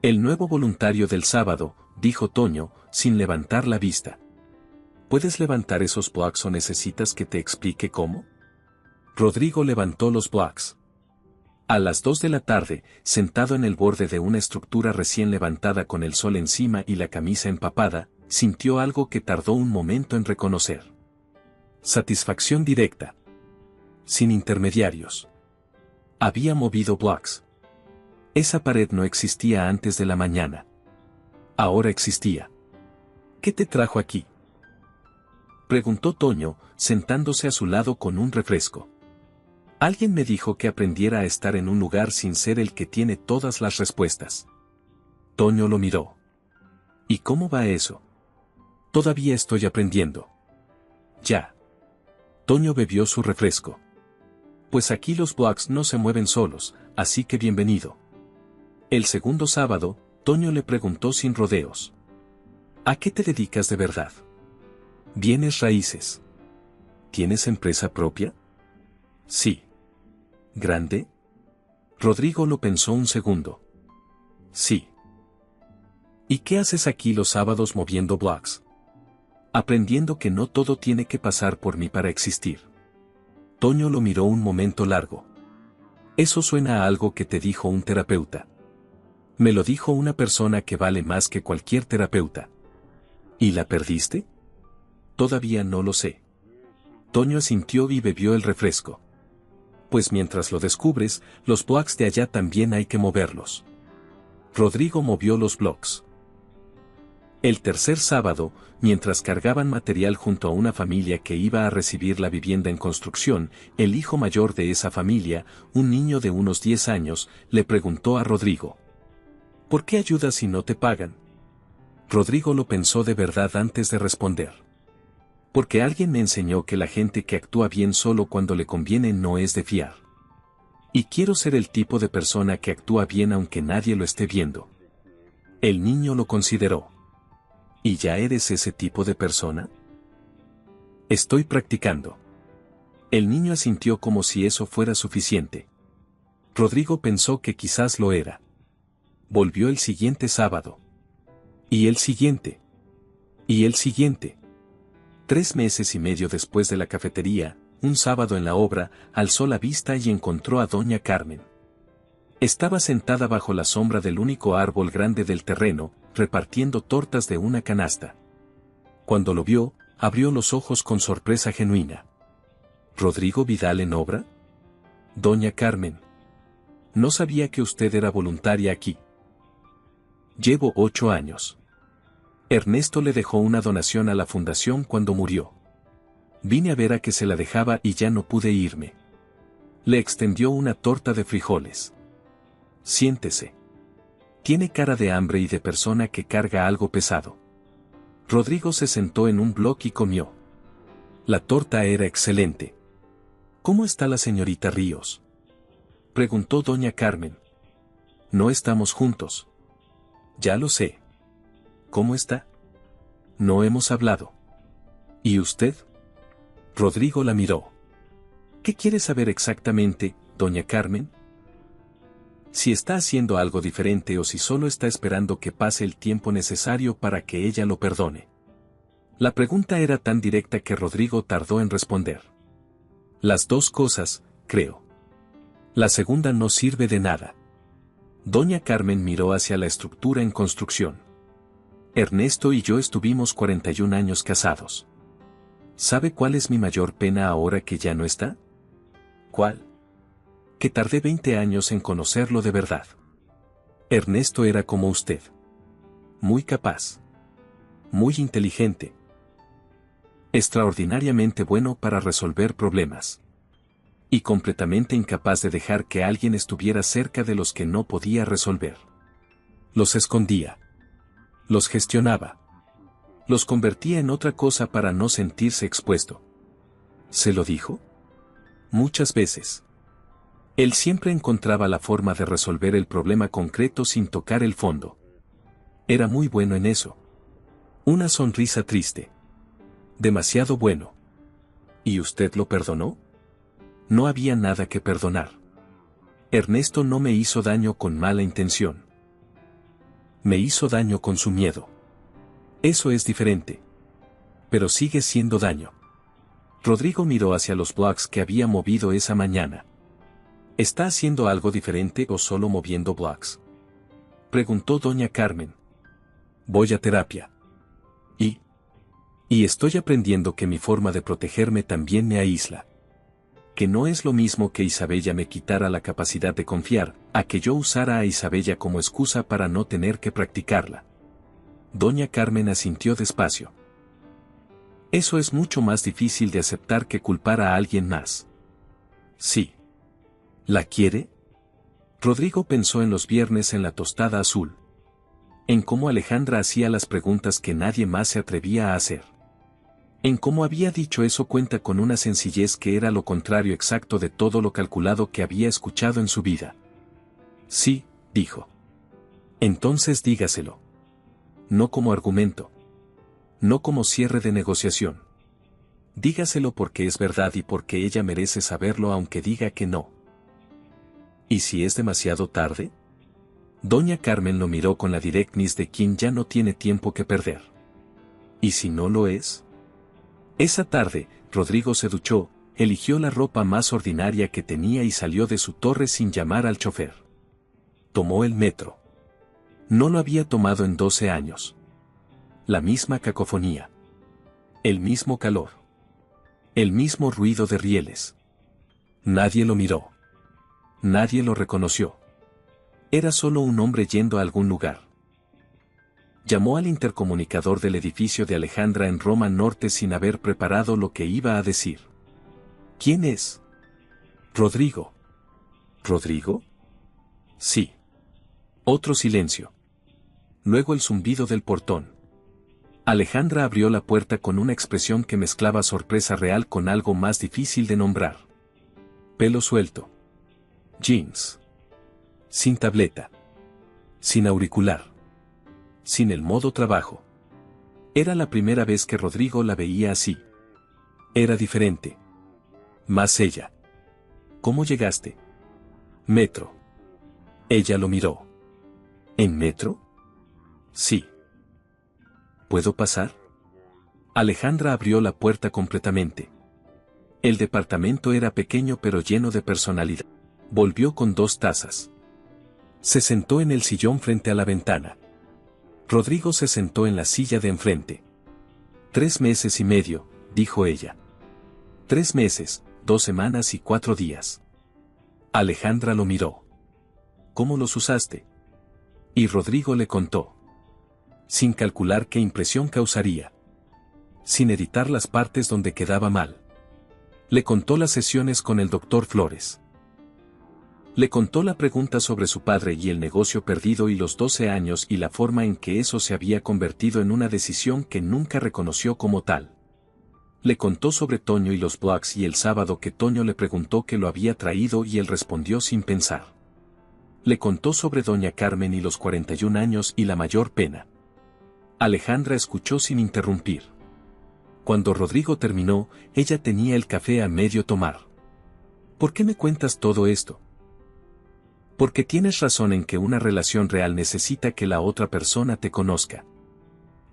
El nuevo voluntario del sábado, dijo Toño, sin levantar la vista. ¿Puedes levantar esos blocks o necesitas que te explique cómo? Rodrigo levantó los blocks. A las 2 de la tarde, sentado en el borde de una estructura recién levantada con el sol encima y la camisa empapada, sintió algo que tardó un momento en reconocer. Satisfacción directa. Sin intermediarios. Había movido blocks. Esa pared no existía antes de la mañana. Ahora existía. ¿Qué te trajo aquí? Preguntó Toño, sentándose a su lado con un refresco. Alguien me dijo que aprendiera a estar en un lugar sin ser el que tiene todas las respuestas. Toño lo miró. ¿Y cómo va eso? Todavía estoy aprendiendo. Ya. Toño bebió su refresco. Pues aquí los blocks no se mueven solos, así que bienvenido. El segundo sábado, Toño le preguntó sin rodeos. ¿A qué te dedicas de verdad? Bienes raíces. ¿Tienes empresa propia? Sí. ¿Grande? Rodrigo lo pensó un segundo. Sí. ¿Y qué haces aquí los sábados moviendo blocks? Aprendiendo que no todo tiene que pasar por mí para existir. Toño lo miró un momento largo. Eso suena a algo que te dijo un terapeuta. Me lo dijo una persona que vale más que cualquier terapeuta. ¿Y la perdiste? Todavía no lo sé. Toño asintió y bebió el refresco. Pues mientras lo descubres, los blocks de allá también hay que moverlos. Rodrigo movió los blocks. El tercer sábado, mientras cargaban material junto a una familia que iba a recibir la vivienda en construcción, el hijo mayor de esa familia, un niño de unos 10 años, le preguntó a Rodrigo. ¿Por qué ayudas si no te pagan? Rodrigo lo pensó de verdad antes de responder. Porque alguien me enseñó que la gente que actúa bien solo cuando le conviene no es de fiar. Y quiero ser el tipo de persona que actúa bien aunque nadie lo esté viendo. El niño lo consideró. ¿Y ya eres ese tipo de persona? Estoy practicando. El niño asintió como si eso fuera suficiente. Rodrigo pensó que quizás lo era. Volvió el siguiente sábado. Y el siguiente. Y el siguiente. 3 meses y medio después de la cafetería, un sábado en la obra, alzó la vista y encontró a doña Carmen. Estaba sentada bajo la sombra del único árbol grande del terreno, repartiendo tortas de una canasta. Cuando lo vio, abrió los ojos con sorpresa genuina. ¿Rodrigo Vidal en obra? Doña Carmen. No sabía que usted era voluntaria aquí. Llevo 8 años. Ernesto le dejó una donación a la fundación cuando murió. Vine a ver a que se la dejaba y ya no pude irme. Le extendió una torta de frijoles. Siéntese. Tiene cara de hambre y de persona que carga algo pesado. Rodrigo se sentó en un bloque y comió. La torta era excelente. ¿Cómo está la señorita Ríos? Preguntó doña Carmen. No estamos juntos. Ya lo sé. ¿Cómo está? No hemos hablado. ¿Y usted? Rodrigo la miró. ¿Qué quiere saber exactamente, doña Carmen? Si está haciendo algo diferente o si solo está esperando que pase el tiempo necesario para que ella lo perdone. La pregunta era tan directa que Rodrigo tardó en responder. Las dos cosas, creo. La segunda no sirve de nada. Doña Carmen miró hacia la estructura en construcción. Ernesto y yo estuvimos 41 años casados. ¿Sabe cuál es mi mayor pena ahora que ya no está? ¿Cuál? Que tardé 20 años en conocerlo de verdad. Ernesto era como usted. Muy capaz. Muy inteligente. Extraordinariamente bueno para resolver problemas. Y completamente incapaz de dejar que alguien estuviera cerca de los que no podía resolver. Los escondía. Los gestionaba. Los convertía en otra cosa para no sentirse expuesto. ¿Se lo dijo? Muchas veces. Él siempre encontraba la forma de resolver el problema concreto sin tocar el fondo. Era muy bueno en eso. Una sonrisa triste. Demasiado bueno. ¿Y usted lo perdonó? No había nada que perdonar. Ernesto no me hizo daño con mala intención. Me hizo daño con su miedo. Eso es diferente. Pero sigue siendo daño. Rodrigo miró hacia los bloques que había movido esa mañana. ¿Está haciendo algo diferente o solo moviendo bloques?, preguntó doña Carmen. Voy a terapia. Y estoy aprendiendo que mi forma de protegerme también me aísla. Que no es lo mismo que Isabella me quitara la capacidad de confiar, a que yo usara a Isabella como excusa para no tener que practicarla. Doña Carmen asintió despacio. Eso es mucho más difícil de aceptar que culpar a alguien más. Sí. ¿La quiere? Rodrigo pensó en los viernes en la tostada azul. En cómo Alejandra hacía las preguntas que nadie más se atrevía a hacer. En cómo había dicho eso cuenta con una sencillez que era lo contrario exacto de todo lo calculado que había escuchado en su vida. Sí, dijo. Entonces dígaselo. No como argumento. No como cierre de negociación. Dígaselo porque es verdad y porque ella merece saberlo aunque diga que no. ¿Y si es demasiado tarde? Doña Carmen lo miró con la directness de quien ya no tiene tiempo que perder. ¿Y si no lo es? Esa tarde, Rodrigo se duchó, eligió la ropa más ordinaria que tenía y salió de su torre sin llamar al chofer. Tomó el metro. No lo había tomado en 12 años. La misma cacofonía. El mismo calor. El mismo ruido de rieles. Nadie lo miró. Nadie lo reconoció. Era solo un hombre yendo a algún lugar. Llamó al intercomunicador del edificio de Alejandra en Roma Norte sin haber preparado lo que iba a decir. ¿Quién es? Rodrigo. ¿Rodrigo? Sí. Otro silencio. Luego el zumbido del portón. Alejandra abrió la puerta con una expresión que mezclaba sorpresa real con algo más difícil de nombrar. Pelo suelto. Jeans. Sin tableta. Sin auricular. Sin el modo trabajo. Era la primera vez que Rodrigo la veía así. Era diferente. Más ella. ¿Cómo llegaste? Metro. Ella lo miró. ¿En metro? Sí. ¿Puedo pasar? Alejandra abrió la puerta completamente. El departamento era pequeño pero lleno de personalidad. Volvió con 2 tazas. Se sentó en el sillón frente a la ventana. Rodrigo se sentó en la silla de enfrente. 3 meses y medio, dijo ella. 3 meses, 2 semanas y 4 días. Alejandra lo miró. ¿Cómo los usaste? Y Rodrigo le contó. Sin calcular qué impresión causaría. Sin editar las partes donde quedaba mal. Le contó las sesiones con el doctor Flores. Le contó la pregunta sobre su padre y el negocio perdido y los 12 años y la forma en que eso se había convertido en una decisión que nunca reconoció como tal. Le contó sobre Toño y los blogs y el sábado que Toño le preguntó qué lo había traído y él respondió sin pensar. Le contó sobre doña Carmen y los 41 años y la mayor pena. Alejandra escuchó sin interrumpir. Cuando Rodrigo terminó, ella tenía el café a medio tomar. ¿Por qué me cuentas todo esto? Porque tienes razón en que una relación real necesita que la otra persona te conozca.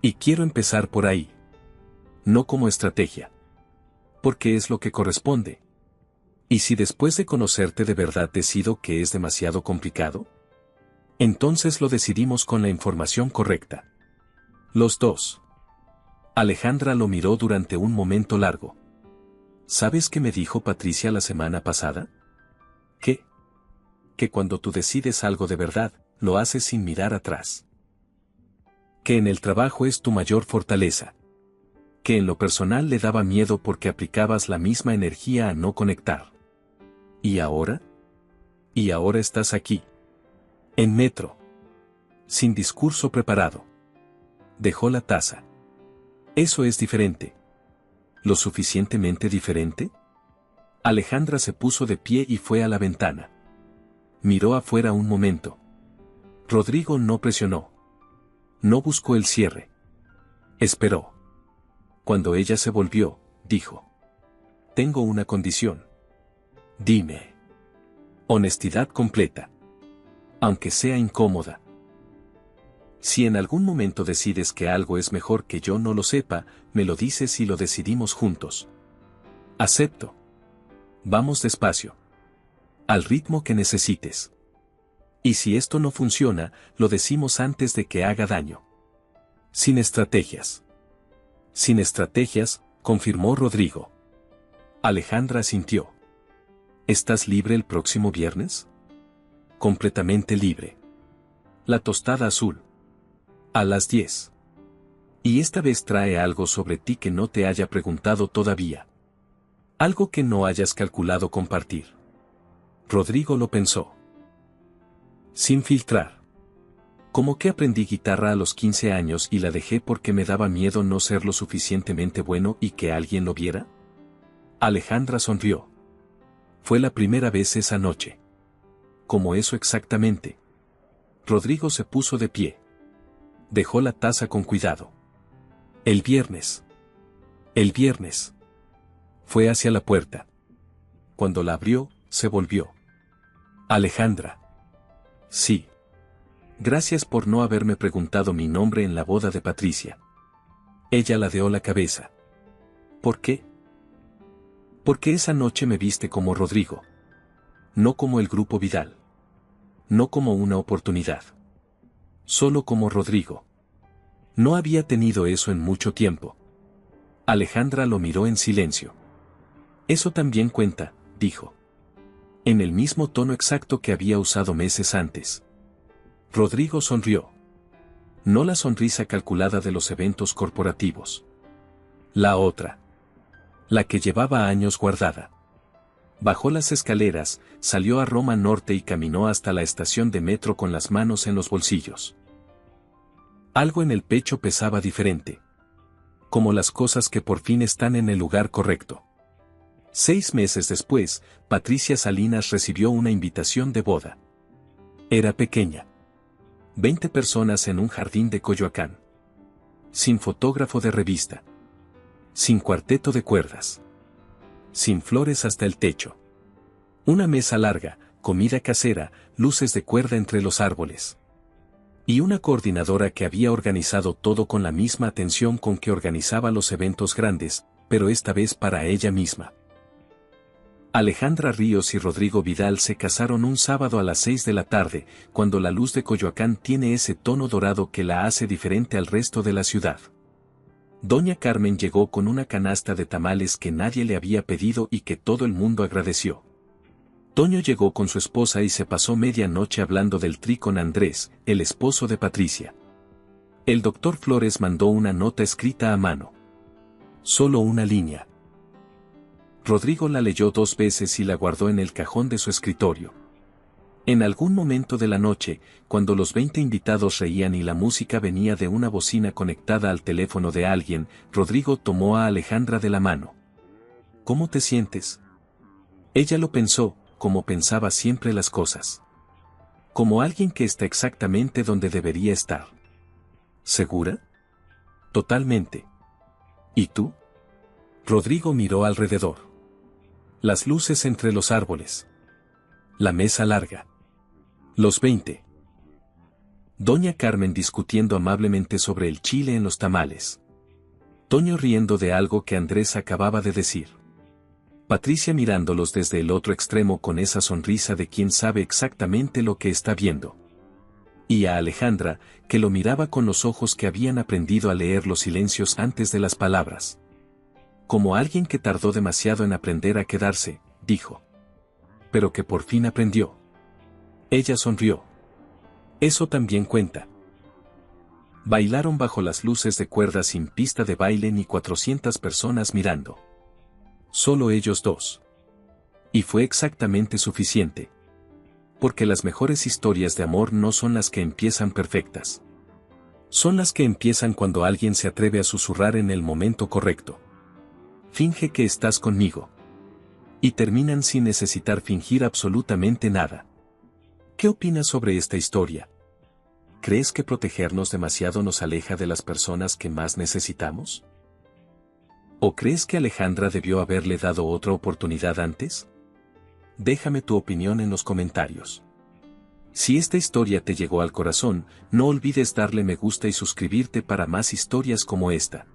Y quiero empezar por ahí. No como estrategia. Porque es lo que corresponde. ¿Y si después de conocerte de verdad decido que es demasiado complicado? Entonces lo decidimos con la información correcta. Los dos. Alejandra lo miró durante un momento largo. ¿Sabes qué me dijo Patricia la semana pasada? ¿Qué? Que cuando tú decides algo de verdad, lo haces sin mirar atrás. Que en el trabajo es tu mayor fortaleza. Que en lo personal le daba miedo porque aplicabas la misma energía a no conectar. ¿Y ahora? Y ahora estás aquí. En metro. Sin discurso preparado. Dejó la taza. Eso es diferente. ¿Lo suficientemente diferente? Alejandra se puso de pie y fue a la ventana. Miró afuera un momento. Rodrigo no presionó. No buscó el cierre. Esperó. Cuando ella se volvió, dijo. Tengo una condición. Dime. Honestidad completa. Aunque sea incómoda. Si en algún momento decides que algo es mejor que yo no lo sepa, me lo dices y lo decidimos juntos. Acepto. Vamos despacio. Al ritmo que necesites. Y si esto no funciona, lo decimos antes de que haga daño. Sin estrategias. Sin estrategias, confirmó Rodrigo. Alejandra asintió. ¿Estás libre el próximo viernes? Completamente libre. La tostada azul. A las 10. Y esta vez trae algo sobre ti que no te haya preguntado todavía. Algo que no hayas calculado compartir. Rodrigo lo pensó. Sin filtrar. Como que aprendí guitarra a los 15 años y la dejé porque me daba miedo no ser lo suficientemente bueno y que alguien lo viera. Alejandra sonrió. Fue la primera vez esa noche. Como eso exactamente. Rodrigo se puso de pie. Dejó la taza con cuidado. El viernes. El viernes. Fue hacia la puerta. Cuando la abrió, se volvió. Alejandra. Sí. Gracias por no haberme preguntado mi nombre en la boda de Patricia. Ella ladeó la cabeza. ¿Por qué? Porque esa noche me viste como Rodrigo. No como el Grupo Vidal. No como una oportunidad. Solo como Rodrigo. No había tenido eso en mucho tiempo. Alejandra lo miró en silencio. Eso también cuenta, dijo. En el mismo tono exacto que había usado meses antes. Rodrigo sonrió. No la sonrisa calculada de los eventos corporativos. La otra. La que llevaba años guardada. Bajó las escaleras, salió a Roma Norte y caminó hasta la estación de metro con las manos en los bolsillos. Algo en el pecho pesaba diferente. Como las cosas que por fin están en el lugar correcto. 6 meses después, Patricia Salinas recibió una invitación de boda. Era pequeña. 20 personas en un jardín de Coyoacán. Sin fotógrafo de revista. Sin cuarteto de cuerdas. Sin flores hasta el techo. Una mesa larga, comida casera, luces de cuerda entre los árboles. Y una coordinadora que había organizado todo con la misma atención con que organizaba los eventos grandes, pero esta vez para ella misma. Alejandra Ríos y Rodrigo Vidal se casaron un sábado a las 6 de la tarde, cuando la luz de Coyoacán tiene ese tono dorado que la hace diferente al resto de la ciudad. Doña Carmen llegó con una canasta de tamales que nadie le había pedido y que todo el mundo agradeció. Toño llegó con su esposa y se pasó media noche hablando del tri con Andrés, el esposo de Patricia. El doctor Flores mandó una nota escrita a mano. Solo una línea. Rodrigo la leyó 2 veces y la guardó en el cajón de su escritorio. En algún momento de la noche, cuando los 20 invitados reían y la música venía de una bocina conectada al teléfono de alguien, Rodrigo tomó a Alejandra de la mano. ¿Cómo te sientes? Ella lo pensó, como pensaba siempre las cosas. Como alguien que está exactamente donde debería estar. ¿Segura? Totalmente. ¿Y tú? Rodrigo miró alrededor. Las luces entre los árboles. La mesa larga. Los 20. Doña Carmen discutiendo amablemente sobre el chile en los tamales. Toño riendo de algo que Andrés acababa de decir. Patricia mirándolos desde el otro extremo con esa sonrisa de quien sabe exactamente lo que está viendo. Y a Alejandra, que lo miraba con los ojos que habían aprendido a leer los silencios antes de las palabras. Como alguien que tardó demasiado en aprender a quedarse, dijo. Pero que por fin aprendió. Ella sonrió. Eso también cuenta. Bailaron bajo las luces de cuerda sin pista de baile ni 400 personas mirando. Solo ellos dos. Y fue exactamente suficiente. Porque las mejores historias de amor no son las que empiezan perfectas. Son las que empiezan cuando alguien se atreve a susurrar en el momento correcto. Finge que estás conmigo. Y terminan sin necesitar fingir absolutamente nada. ¿Qué opinas sobre esta historia? ¿Crees que protegernos demasiado nos aleja de las personas que más necesitamos? ¿O crees que Alejandra debió haberle dado otra oportunidad antes? Déjame tu opinión en los comentarios. Si esta historia te llegó al corazón, no olvides darle me gusta y suscribirte para más historias como esta.